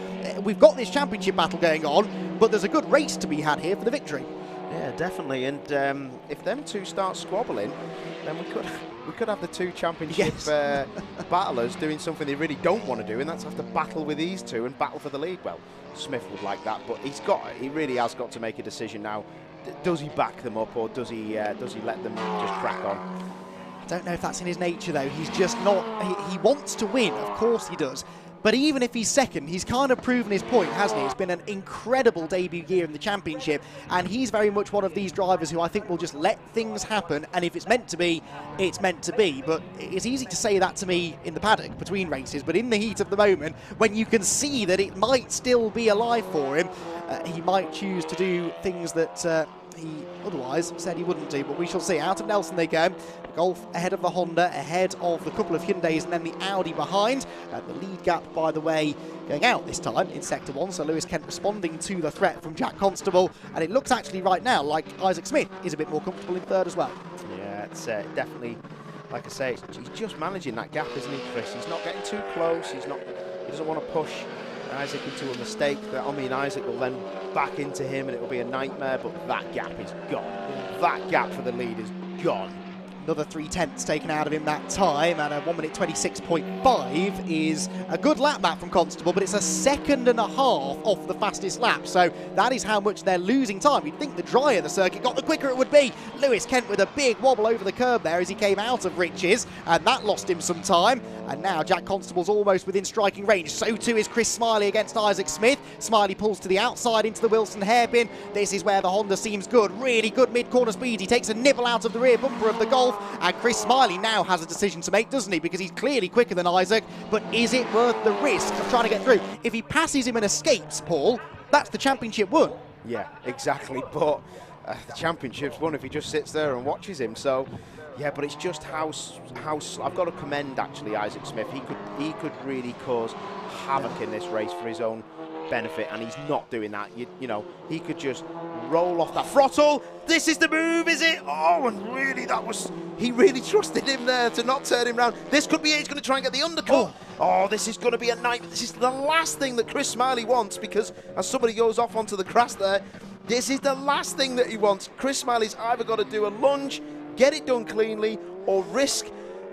we've got this championship battle going on, but there's a good race to be had here for the victory. Yeah, definitely. And if them 2 start squabbling, then we could have the 2 championship battlers doing something they really don't want to do, and that's have to battle with these 2 and battle for the lead. Well, Smith would like that, but he really has got to make a decision now. Does he back them up, or does he let them just crack on? I don't know if that's in his nature, though. He's just not. He wants to win, of course he does. But even if he's second, he's kind of proven his point, hasn't he? It's been an incredible debut year in the championship, and he's very much one of these drivers who I think will just let things happen, and if it's meant to be, it's meant to be. But it's easy to say that to me in the paddock between races, but in the heat of the moment, when you can see that it might still be alive for him, he might choose to do things that he otherwise said he wouldn't do, but we shall see. Out of Nelson they go. The Golf ahead of the Honda, ahead of the couple of Hyundais, and then the Audi behind. The lead gap, by the way, going out this time in Sector 1, so Lewis Kent responding to the threat from Jack Constable, and it looks actually right now like Isaac Smith is a bit more comfortable in 3rd as well. Yeah, it's definitely, like I say, he's just managing that gap, isn't he, Chris? He's not getting too close, he doesn't want to push Isaac into a mistake. Isaac will then back into him and it will be a nightmare, but that gap is gone. That gap for the lead is gone. Another 3/10 taken out of him that time, and a 1 minute 26.5 is a good lap back from Constable, but it's a second and a half off the fastest lap, so that is how much they're losing time. You'd think the drier the circuit got, the quicker it would be. Lewis Kent with a big wobble over the curb there as he came out of Riches, and that lost him some time. And now Jack Constable's almost within striking range. So too is Chris Smiley against Isaac Smith. Smiley pulls to the outside into the Wilson hairpin. This is where the Honda seems good. Really good mid-corner speed. He takes a nibble out of the rear bumper of the Golf. And Chris Smiley now has a decision to make, doesn't he? Because he's clearly quicker than Isaac. But is it worth the risk of trying to get through? If he passes him and escapes, Paul, that's the championship won. Yeah, exactly. But the championship's won if he just sits there and watches him. So, yeah, but it's just how I've got to commend actually Isaac Smith. He could really cause havoc in this race for his own benefit, and he's not doing that. You know, he could just roll off that throttle. This is the move, is it? Oh, and really, he really trusted him there to not turn him round. This could be it. He's going to try and get the undercut. Oh, this is going to be a nightmare. This is the last thing that Chris Smiley wants, because as somebody goes off onto the grass there, this is the last thing that he wants. Chris Smiley's either got to do a lunge, get it done cleanly, or risk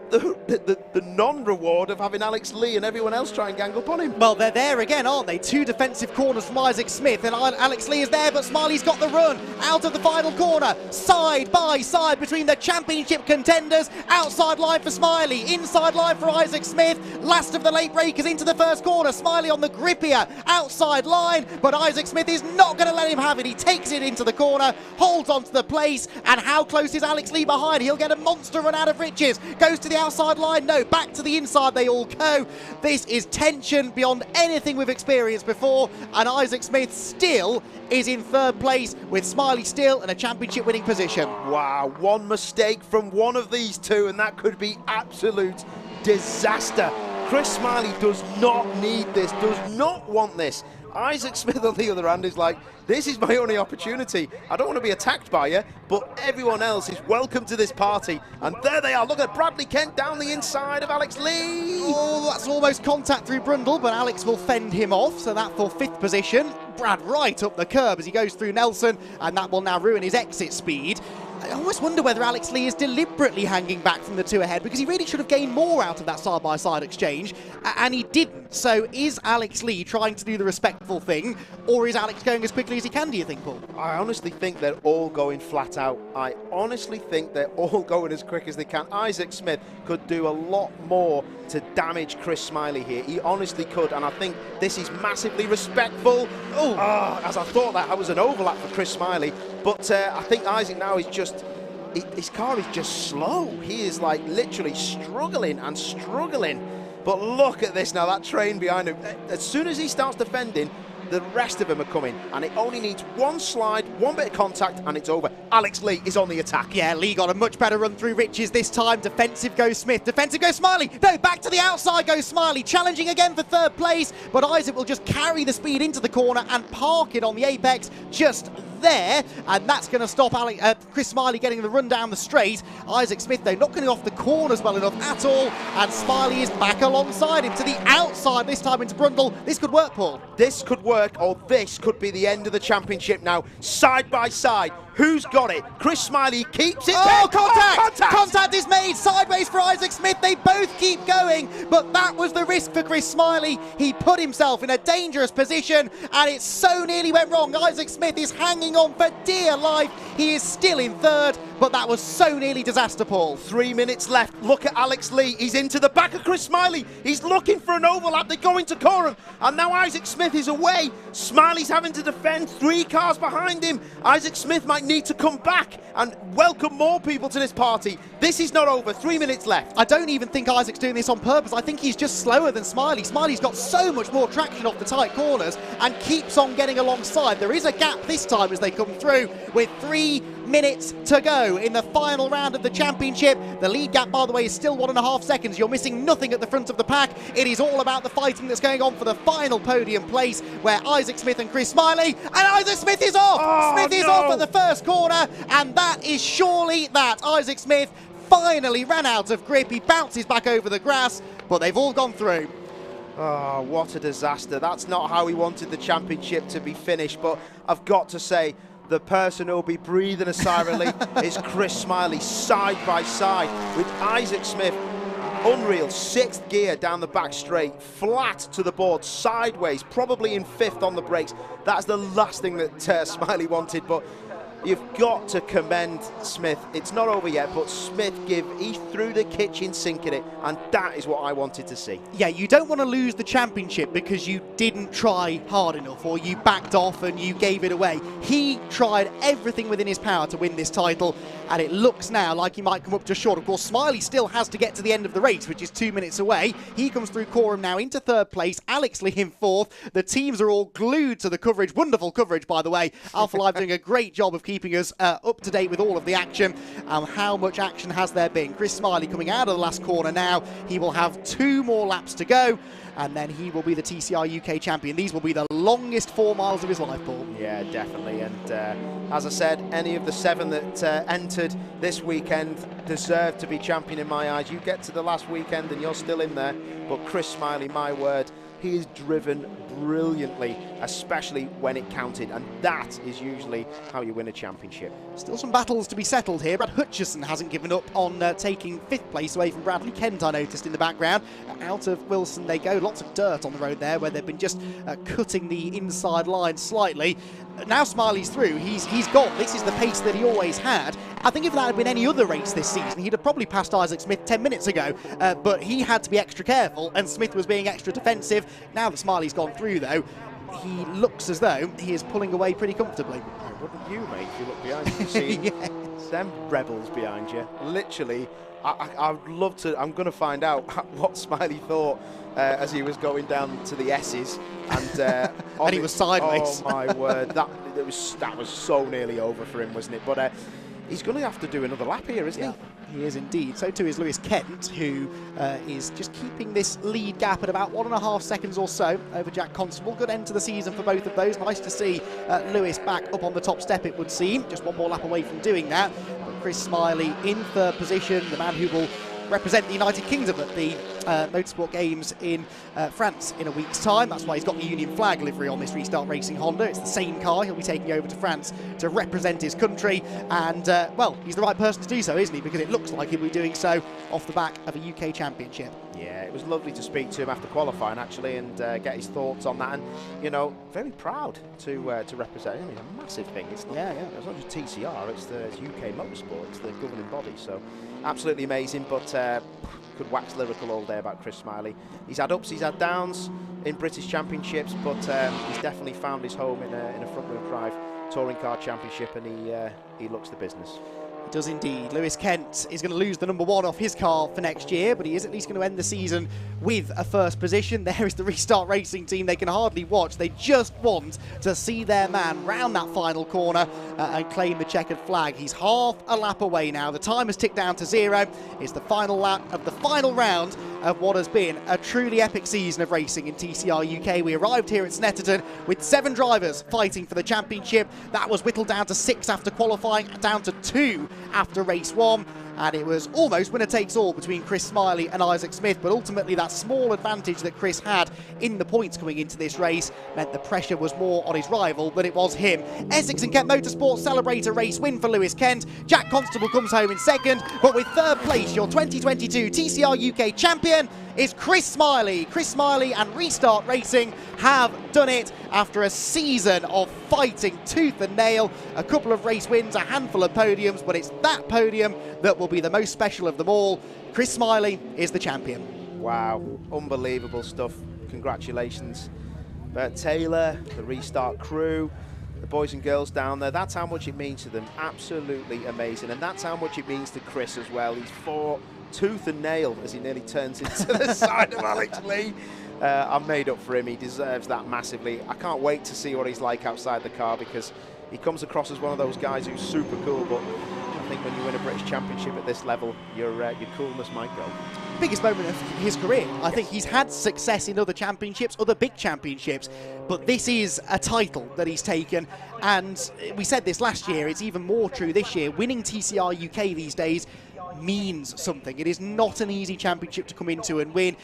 the non-reward of having Alex Lee and everyone else try and gang up on him. Well, they're there again, aren't they? Two defensive corners from Isaac Smith, and Alex Lee is there, but Smiley's got the run out of the final corner, side by side between the championship contenders. Outside line for Smiley, inside line for Isaac Smith. Last of the late breakers into the first corner. Smiley on the grippier outside line, but Isaac Smith is not going to let him have it. He takes it into the corner, holds onto the place, and how close is Alex Lee behind? He'll get a monster run out of Riches. Goes to the outside line, no, back to the inside they all go. This is tension beyond anything we've experienced before, and Isaac Smith still is in third place with Smiley still in a championship winning position. Wow, one mistake from one of these two and that could be absolute disaster. Chris Smiley does not need this, does not want this. Isaac Smith, on the other hand, is like, this is my only opportunity. I don't want to be attacked by you, but everyone else is welcome to this party. And there they are. Look at Bradley Kent down the inside of Alex Lee. Oh, that's almost contact through Brundle, but Alex will fend him off, so that for fifth position. Brad right up the curb as he goes through Nelson, and that will now ruin his exit speed. I almost wonder whether Alex Lee is deliberately hanging back from the two ahead, because he really should have gained more out of that side-by-side exchange, and he didn't. So is Alex Lee trying to do the respectful thing, or is Alex going as quickly as he can, do you think, Paul? I honestly think they're all going flat out. I honestly think they're all going as quick as they can. Isaac Smith could do a lot more to damage Chris Smiley here. He honestly could, and I think this is massively respectful. As I thought that was an overlap for Chris Smiley, but I think Isaac now is just, his car is just slow. He is like literally struggling and struggling. But look at this now, that train behind him. As soon as he starts defending, the rest of them are coming, and it only needs one slide, one bit of contact, and it's over. Alex Lee is on the attack. Yeah, Lee got a much better run through Riches this time. Defensive goes Smith, defensive goes Smiley. No, back to the outside goes Smiley, challenging again for third place, but Isaac will just carry the speed into the corner and park it on the apex just there, and that's going to stop Chris Smiley getting the run down the straight. Isaac Smith, though, not getting off the corners well enough at all, and Smiley is back alongside him to the outside, this time into Brundle. This could work, Paul. This could work, or this could be the end of the championship now. Side by side, who's got it? Chris Smiley keeps it. Oh, contact! Contact is made sideways for Isaac Smith. They both keep going, but that was the risk for Chris Smiley. He put himself in a dangerous position, and it so nearly went wrong. Isaac Smith is hanging on for dear life. He is still in third, but that was so nearly disaster, Paul. 3 minutes left. Look at Alex Lee. He's into the back of Chris Smiley. He's looking for an overlap. They go into Coram, and now Isaac Smith is away. Smiley's having to defend. 3 cars behind him. Isaac Smith might need to come back and welcome more people to this party. This is not over. 3 minutes left. I don't even think Isaac's doing this on purpose. I think he's just slower than Smiley. Smiley's got so much more traction off the tight corners and keeps on getting alongside. There is a gap this time as they come through with 3 minutes to go in the final round of the championship. The lead gap, by the way, is still 1.5 seconds. You're missing nothing at the front of the pack. It is all about the fighting that's going on for the final podium place, where Isaac Smith and Chris Smiley, and Isaac Smith is off. Smith is off at the first corner, and that is surely that. Isaac Smith finally ran out of grip. He bounces back over the grass, but they've all gone through. Oh, what a disaster. That's not how he wanted the championship to be finished, but I've got to say, the person who'll be breathing a sigh of relief is Chris Smiley, side by side with Isaac Smith. Unreal, 6th gear down the back straight, flat to the board, sideways, probably in 5th on the brakes. That's the last thing that Smiley wanted, but you've got to commend Smith. It's not over yet, but Smith he threw the kitchen sink at it, and that is what I wanted to see. Yeah, you don't want to lose the championship because you didn't try hard enough or you backed off and you gave it away. He tried everything within his power to win this title, and it looks now like he might come up just short. Of course, Smiley still has to get to the end of the race, which is 2 minutes away. He comes through Coram now into 3rd place, Alex Lee in 4th. The teams are all glued to the coverage. Wonderful coverage, by the way. Alpha Live doing a great job of keeping us up to date with all of the action. How much action has there been? Chris Smiley coming out of the last corner now. He will have 2 more laps to go, and then he will be the TCR UK champion. These will be the longest 4 miles of his life, Paul. Yeah, definitely. And as I said, any of the 7 that entered this weekend deserve to be champion in my eyes. You get to the last weekend and you're still in there, but Chris Smiley, my word, he is driven brilliantly, especially when it counted, and that is usually how you win a championship. Still some battles to be settled here. Brad Hutchison hasn't given up on taking 5th place away from Bradley Kent, I noticed in the background. Out of Wilson they go. Lots of dirt on the road there where they've been just cutting the inside line slightly. Now Smiley's through. He's got, this is the pace that he always had. I think if that had been any other race this season, he'd have probably passed Isaac Smith 10 minutes ago, but he had to be extra careful, and Smith was being extra defensive. Now that Smiley's gone through, though, he looks as though he is pulling away pretty comfortably. Wouldn't you, mate, if you look behind you? See yes. Them rebels behind you. Literally, I'd love to. I'm going to find out what Smiley thought as he was going down to the S's, and and he was sideways. Oh my word, that was so nearly over for him, wasn't it? But he's going to have to do another lap here, isn't he? He is indeed. So too is Lewis Kent, who is just keeping this lead gap at about 1.5 seconds or so over Jack Constable. Good end to the season for both of those. Nice to see Lewis back up on the top step, it would seem. Just 1 more lap away from doing that. But Chris Smiley in 3rd position, the man who will represent the United Kingdom at the Motorsport Games in France in a week's time. That's why he's got the Union flag livery on this Restart Racing Honda. It's the same car. He'll be taking over to France to represent his country, and well, he's the right person to do so, isn't he? Because it looks like he'll be doing so off the back of a UK championship. Yeah, it was lovely to speak to him after qualifying, actually, and get his thoughts on that. And you know, very proud to represent him. It's a massive thing. It's not, it's not just TCR. It's UK Motorsport. It's the governing body. So absolutely amazing. But could wax lyrical all day about Chris Smiley. He's had ups, he's had downs in British Championships, but he's definitely found his home in a front-wheel drive touring car championship, and he looks the business. He does indeed. Lewis Kent is going to lose the number 1 off his car for next year, but he is at least going to end the season with a 1st position. There is the Restart Racing team. They can hardly watch. They just want to see their man round that final corner and claim the checkered flag. He's half a lap away now. The time has ticked down to 0. It's the final lap of the final round of what has been a truly epic season of racing in TCR UK. We arrived here at Snetterton with 7 drivers fighting for the championship. That was whittled down to 6 after qualifying, down to 2 after race 1, and it was almost winner takes all between Chris Smiley and Isaac Smith, but ultimately that small advantage that Chris had in the points coming into this race meant the pressure was more on his rival than it was him. Essex and Kent Motorsport celebrate a race win for Lewis Kent. Jack Constable comes home in 2nd, but with 3rd place, your 2022 TCR UK champion is Chris Smiley. Chris Smiley and Restart Racing have done it after a season of fighting tooth and nail. A couple of race wins, a handful of podiums, but it's that podium that will be the most special of them all. Chris Smiley is the champion. Wow, unbelievable stuff. Congratulations. Bert Taylor, the Restart crew, the boys and girls down there. That's how much it means to them. Absolutely amazing. And that's how much it means to Chris as well. He's fought tooth and nail as he nearly turns into the side of Alex Lee. I'm made up for him. He deserves that massively. I can't wait to see what he's like outside the car, because he comes across as one of those guys who's super cool, but I think when you win a British Championship at this level, your coolness might go. Biggest moment of his career. I think he's had success in other championships, other big championships, but this is a title that he's taken, and we said this last year, it's even more true this year. Winning TCR UK these days means something. It is not an easy championship to come into and win.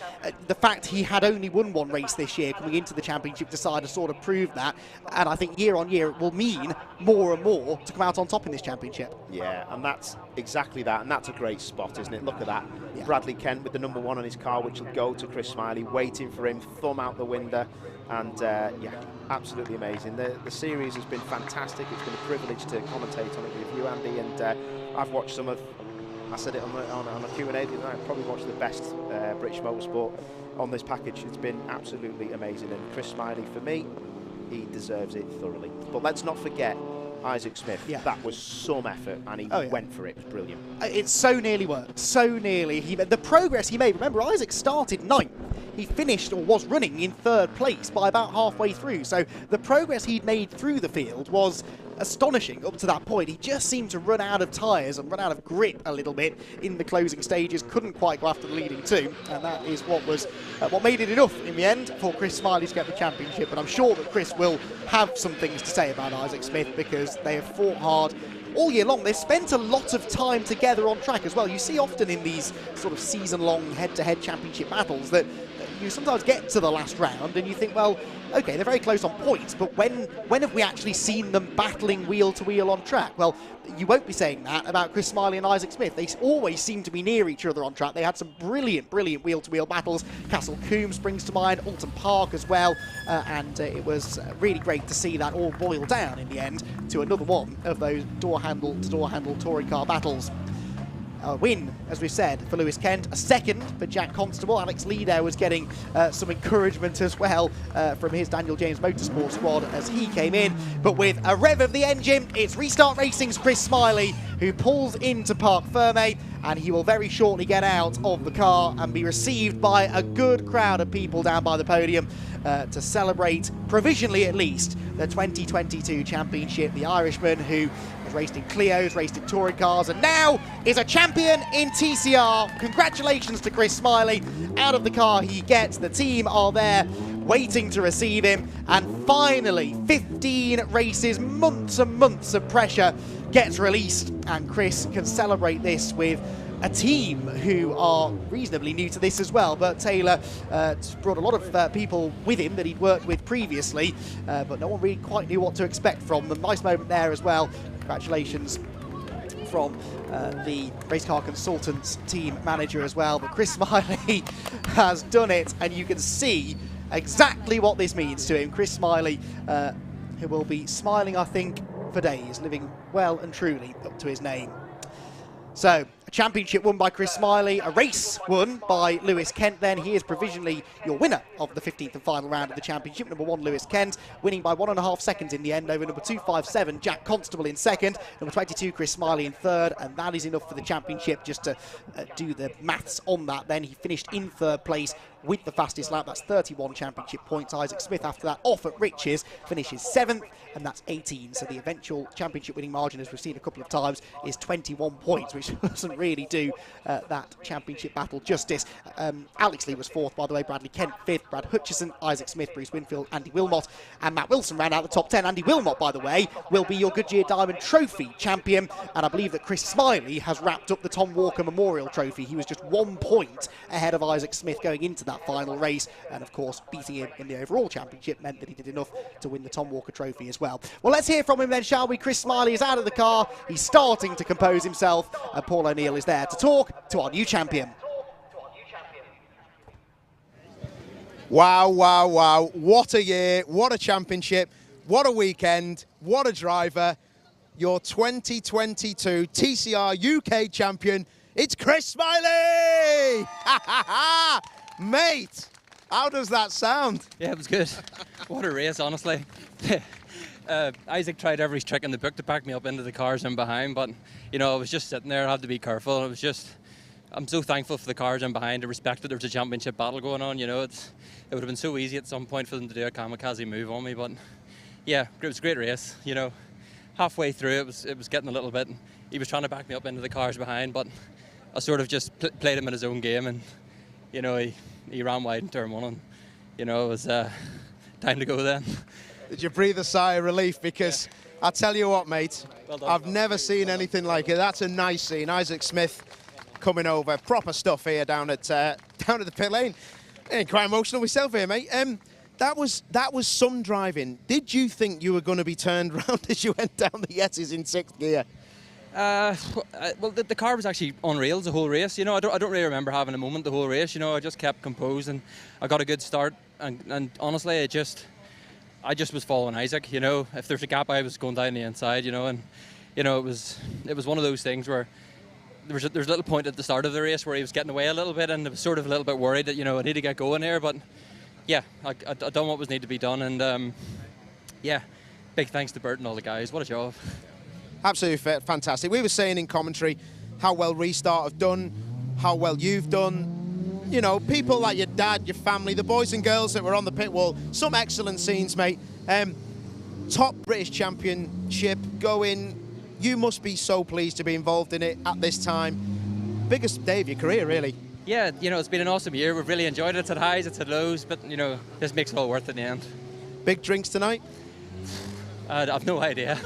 The fact he had only won one race this year coming into the championship decided to sort of prove that, and I think year on year it will mean more and more to come out on top in this championship. Yeah, and that's exactly that, and that's a great spot, isn't it? Look at that. Yeah. Bradley Kent with the number 1 on his car, which will go to Chris Smiley, waiting for him, thumb out the window, and yeah, absolutely amazing. The series has been fantastic. It's been a privilege to commentate on it with you, Andy, and I've watched some of, I said it on a Q&A the other night, I've probably watched the best British motorsport on this package. It's been absolutely amazing, and Chris Smiley, for me, he deserves it thoroughly. But let's not forget Isaac Smith. Yeah. That was some effort, and he went for it. It was brilliant. It so nearly worked. So nearly. The progress he made. Remember, Isaac started 9th. He finished, or was running, in 3rd place by about halfway through. So the progress he'd made through the field was astonishing up to that point. He just seemed to run out of tyres and run out of grip a little bit in the closing stages. Couldn't quite go after the leading 2, and that is what was what made it enough in the end for Chris Smiley to get the championship. And I'm sure that Chris will have some things to say about Isaac Smith, because they have fought hard all year long. They've spent a lot of time together on track as well. You see often in these sort of season-long head-to-head championship battles that you sometimes get to the last round and you think, well, okay, they're very close on points, but when have we actually seen them battling wheel to wheel on track? Well, you won't be saying that about Chris Smiley and Isaac Smith. They always seem to be near each other on track. They had some brilliant wheel to wheel battles. Castle Combe springs to mind, Alton Park as well, and it was really great to see that all boil down in the end to another one of those door handle to door handle touring car battles. A win, as we've said, for Lewis Kent. A 2nd for Jack Constable. Alex Lee there was getting some encouragement as well from his Daniel James Motorsport squad as he came in. But with a rev of the engine, it's Restart Racing's Chris Smiley who pulls into Parc Ferme, and he will very shortly get out of the car and be received by a good crowd of people down by the podium to celebrate, provisionally at least, the 2022 championship. The Irishman who has raced in Clios, raced in touring cars, and now is a champion in TCR. Congratulations to Chris Smiley. Out of the car he gets. The team are there waiting to receive him, and finally 15 races, months and months of pressure gets released, and Chris can celebrate this with a team who are reasonably new to this as well. But Taylor brought a lot of people with him that he'd worked with previously, but no one really quite knew what to expect from them. Nice moment there as well. Congratulations from the race car consultants team manager as well. But Chris Smiley has done it, and you can see exactly what this means to him. Chris Smiley, who will be smiling, I think, for days, living well and truly up to his name. So, a championship won by Chris Smiley, a race won by Lewis Kent then. He is provisionally your winner of the 15th and final round of the championship. Number 1, Lewis Kent, winning by 1.5 seconds in the end over number 257, Jack Constable in 2nd, number 22, Chris Smiley in 3rd, and that is enough for the championship. Just to do the maths on that then, he finished in 3rd place with the fastest lap. That's 31 championship points. Isaac Smith, after that, off at Riches, finishes 7th, and that's 18. So the eventual championship winning margin, as we've seen a couple of times, is 21 points, which doesn't really do that championship battle justice. Alex Lee was 4th, by the way. Bradley Kent 5th. Brad Hutchison, Isaac Smith, Bruce Winfield, Andy Wilmot, and Matt Wilson ran out the top 10. Andy Wilmot, by the way, will be your Goodyear Diamond Trophy champion, and I believe that Chris Smiley has wrapped up the Tom Walker Memorial Trophy. He was just 1 point ahead of Isaac Smith going into that final race, and of course beating him in the overall championship meant that he did enough to win the Tom Walker Trophy as well. Well, let's hear from him then, shall we? Chris Smiley is out of the car, he's starting to compose himself, and Paul O'Neill is there to talk to our new champion. Wow, wow, wow. What a year, what a championship, what a weekend, what a driver. Your 2022 TCR UK champion, it's Chris Smiley! Mate, how does that sound? Yeah, it was good. What a race, honestly. Isaac tried every trick in the book to back me up into the cars in behind, but, you know, I was just sitting there, I had to be careful. It was just, I'm so thankful for the cars in behind. I respect that there was a championship battle going on, you know. It would have been so easy at some point for them to do a kamikaze move on me, but yeah, it was a great race, you know. Halfway through, it was getting a little bit, he was trying to back me up into the cars behind, but I sort of just played him in his own game, and, you know, he ran wide in turn 1, and, you know, it was time to go then. Did you breathe a sigh of relief? Because I tell you what, mate, Well done. I've never seen anything like it. That's a nice scene. Isaac Smith coming over. Proper stuff here down at the pit lane. Ain't quite emotional myself here, mate. That was some driving. Did you think you were going to be turned around as you went down the Yetis in 6th gear? Well, the car was actually on rails the whole race. You know, I don't really remember having a moment the whole race. You know, I just kept composed and I got a good start. And honestly, I just was following Isaac. You know, if there's a gap, I was going down the inside. You know, and you know, it was one of those things where there's a little point at the start of the race where he was getting away a little bit, and I was sort of a little bit worried that, you know, I need to get going here. But yeah, I done what was needed to be done, and yeah, big thanks to Bert and all the guys. What a job. Absolutely fantastic. We were saying in commentary how well Restart have done, how well you've done. You know, people like your dad, your family, the boys and girls that were on the pit wall. Some excellent scenes, mate. Top British Championship going. You must be so pleased to be involved in it at this time. Biggest day of your career, really. Yeah, you know, it's been an awesome year. We've really enjoyed it. It's had highs, it's had lows, but, you know, this makes it all worth it in the end. Big drinks tonight? I've no idea.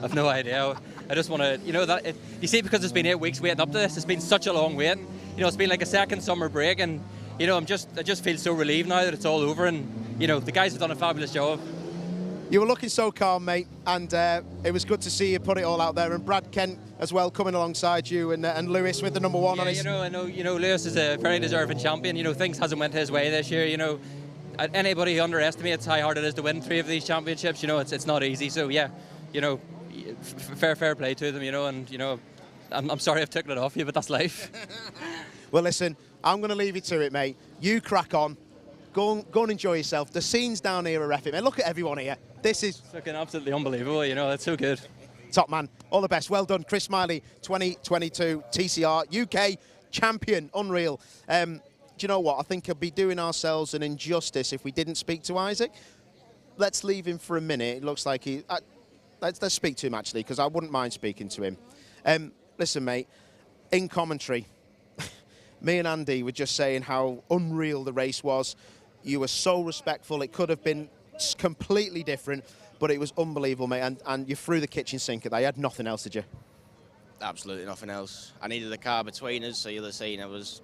I've no idea. I just want to, you know, you see, because it's been 8 weeks waiting up to this, it's been such a long wait. You know, it's been like a second summer break, and, you know, I just feel so relieved now that it's all over, and, you know, the guys have done a fabulous job. You were looking so calm, mate, and it was good to see you put it all out there. And Brad Kent as well coming alongside you, and Lewis with the number 1 on his. You know, Lewis is a very deserving champion. You know, things hasn't went his way this year. You know, anybody who underestimates how hard it is to win 3 of these championships, you know, it's not easy. So yeah, you know, fair play to them. You know, and you know, I'm sorry I've taken it off you, but that's life. Well, listen, I'm going to leave you to it, mate. You crack on. Go and enjoy yourself. The scenes down here are epic, mate. Look at everyone here. This is looking absolutely unbelievable. You know, it's so good. Top man. All the best. Well done, Chris Smiley, 2022 TCR UK champion. Unreal. Do you know what? I think I'd be doing ourselves an injustice if we didn't speak to Isaac. Let's leave him for a minute. It looks like he. Let's speak to him actually, because I wouldn't mind speaking to him. Listen, mate. In commentary, me and Andy were just saying how unreal the race was. You were so respectful. It could have been completely different, but it was unbelievable, mate. And you threw the kitchen sink at that. You had nothing else, did you? Absolutely nothing else. I needed the car between us, so you'll have seen it was,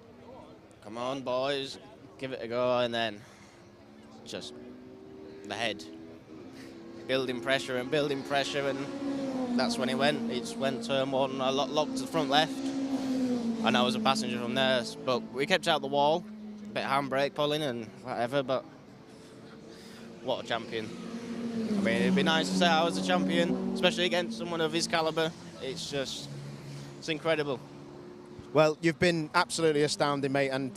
come on, boys, give it a go, and then just the head. Building pressure, and that's when it went. It went turn 1, I locked to the front left, and I was a passenger from there, but we kept out the wall, a bit of handbrake pulling and whatever, but what a champion. I mean, it'd be nice to say I was a champion, especially against someone of his calibre. It's incredible. Well, you've been absolutely astounding, mate, and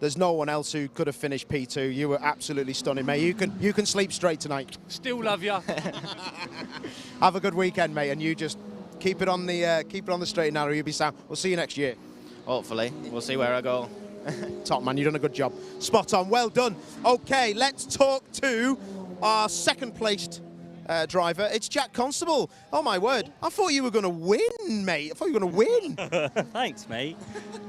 there's no one else who could have finished P2. You were absolutely stunning, mate. You can sleep straight tonight. Still love you. Have a good weekend, mate, and you just keep it on the straight and narrow. You'll be sound. We'll see you next year. Hopefully. We'll see where I go. Top man, you've done a good job. Spot on, well done. Okay, let's talk to our second placed driver. It's Jack Constable. Oh my word, I thought you were going to win, mate. I thought you were going to win. Thanks, mate.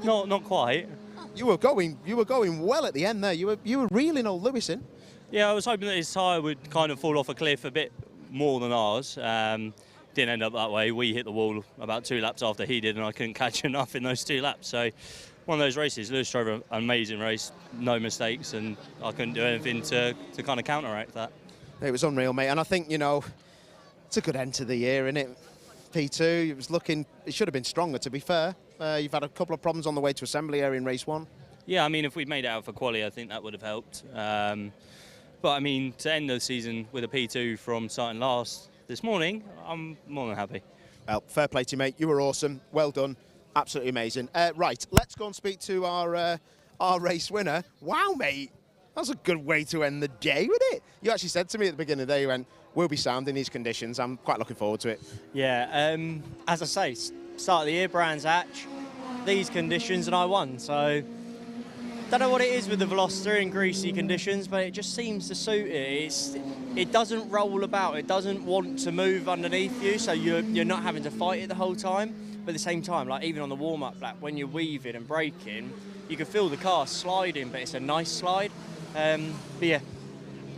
Not quite. You were going well at the end there. You were reeling old Lewis in. Yeah, I was hoping that his tyre would kind of fall off a cliff a bit more than ours. Didn't end up that way. We hit the wall about 2 laps after he did, and I couldn't catch enough in those 2 laps. So one of those races. Lewis drove an amazing race, no mistakes, and I couldn't do anything to kind of counteract that. It was unreal, mate, and I think, you know, it's a good end to the year, isn't it? P2, it should have been stronger, to be fair. You've had a couple of problems on the way to assembly area in race 1. Yeah, I mean, if we'd made it out for quali, I think that would have helped. But, I mean, to end the season with a P2 from starting last this morning, I'm more than happy. Well, fair play to you, mate. You were awesome. Well done. Absolutely amazing. Right, let's go and speak to our race winner. Wow, mate. That's a good way to end the day with it. You actually said to me at the beginning of the day, you went, we'll be sound in these conditions. I'm quite looking forward to it. Yeah, as I say, start of the year, Brands Hatch, these conditions, and I won. So, don't know what it is with the Veloster in greasy conditions, but it just seems to suit it. It doesn't roll about. It doesn't want to move underneath you, so you're not having to fight it the whole time. But at the same time, like even on the warm-up lap, when you're weaving and braking, you can feel the car sliding, but it's a nice slide. But yeah,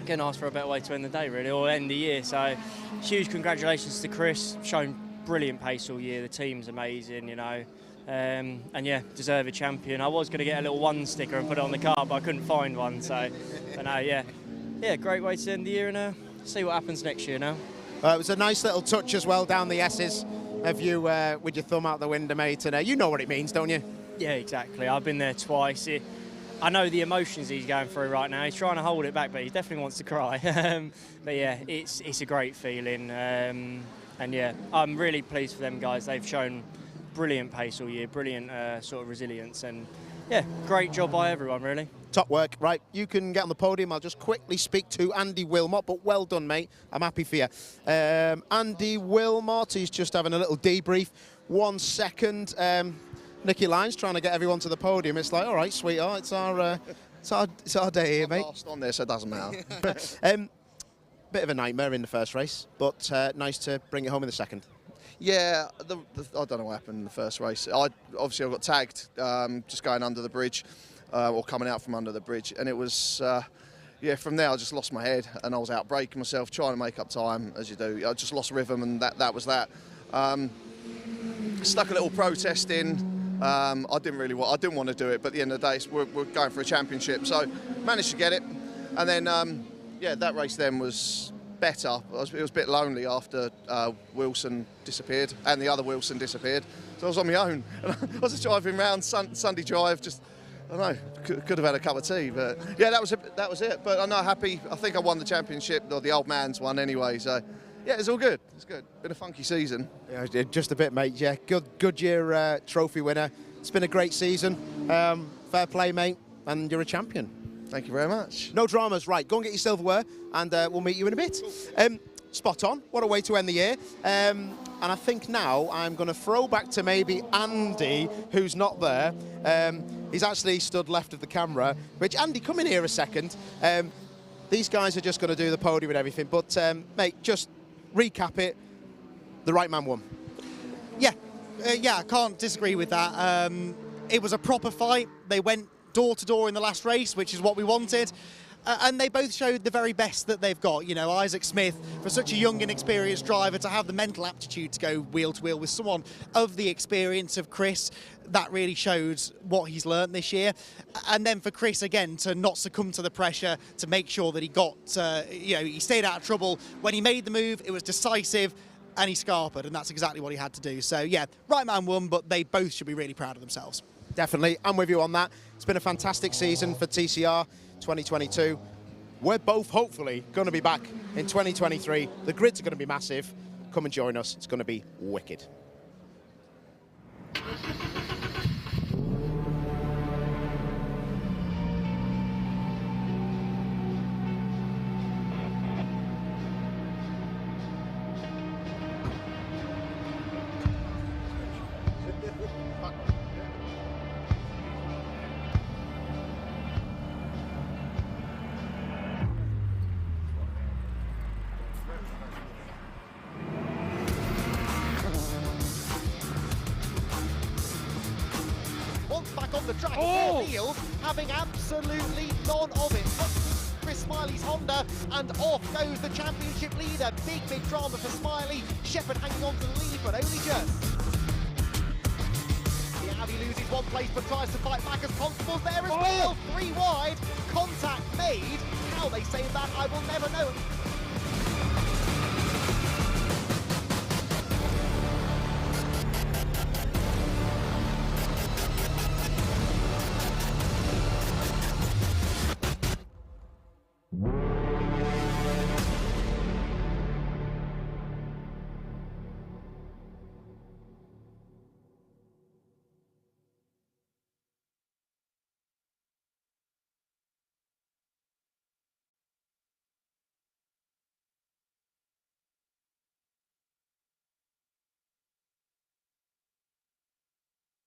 couldn't ask for a better way to end the day, really, or end the year. So huge congratulations to Chris, shown brilliant pace all year. The team's amazing, you know. And yeah, deserved champion. I was going to get a little one sticker and put it on the car, but I couldn't find one. So, but no, yeah, great way to end the year and see what happens next year now. It was a nice little touch as well down the S's of you with your thumb out the window, mate. And you know what it means, don't you? Yeah, exactly. I've been there twice. I know the emotions he's going through right now. He's trying to hold it back, but he definitely wants to cry. But yeah, it's a great feeling. And yeah, I'm really pleased for them guys. They've shown brilliant pace all year, brilliant sort of resilience, and yeah, great job by everyone, really. Top work. Right, you can get on the podium. I'll just quickly speak to Andy Wilmot, but well done, mate. I'm happy for you. Andy Wilmot, he's just having a little debrief. 1 second. Nicky Lyons trying to get everyone to the podium. It's like, all right, sweetheart, it's our day here, mate. Last on there, so it doesn't matter. Bit of a nightmare in the first race, but nice to bring it home in the second. Yeah, I don't know what happened in the first race. Obviously I got tagged just going under the bridge or coming out from under the bridge, and it was yeah, from there I just lost my head and I was out braking myself, trying to make up time as you do. I just lost rhythm, and that was that. Stuck a little protest in. I didn't want to do it, but at the end of the day we're going for a championship, so managed to get it. And then yeah, that race then was better. It was a bit lonely after Wilson disappeared and the other Wilson disappeared, so I was on my own. And I was just driving around Sunday drive, just, I don't know, could have had a cup of tea, but yeah, that was it. But I'm not happy. I think I won the championship, or the old man's one anyway, so yeah, it's all good. It's good. Been a funky season. Yeah, just a bit, mate. Yeah, Goodyear trophy winner. It's been a great season. Fair play, mate, and you're a champion. Thank you very much. No dramas. Right, go and get your silverware, and we'll meet you in a bit. Spot on. What a way to end the year. And I think now I'm going to throw back to maybe Andy, who's not there. He's actually stood left of the camera. Which, Andy, come in here a second. These guys are just going to do the podium and everything. But, mate, just recap it. The right man won. Yeah, I can't disagree with that. It was a proper fight. They went door to door in the last race, which is what we wanted. And they both showed the very best that they've got. You know, Isaac Smith, for such a young and experienced driver, to have the mental aptitude to go wheel to wheel with someone of the experience of Chris, that really showed what he's learnt this year. And then for Chris, again, to not succumb to the pressure, to make sure that he got, you know, he stayed out of trouble. When he made the move, it was decisive, and he scarpered, and that's exactly what he had to do. So, yeah, right man won, but they both should be really proud of themselves. Definitely, I'm with you on that. It's been a fantastic season for TCR 2022. We're both hopefully going to be back in 2023. The grids are going to be massive. Come and join us. It's going to be wicked. On the track, Neil having absolutely none of it. Chris Smiley's Honda, and off goes the championship leader. Big drama for Smiley. Shepherd hanging on to the lead, but only just. The Audi loses one place, but tries to fight back as Constable's there as well. 3 wide, contact made. How they say that, I will never know.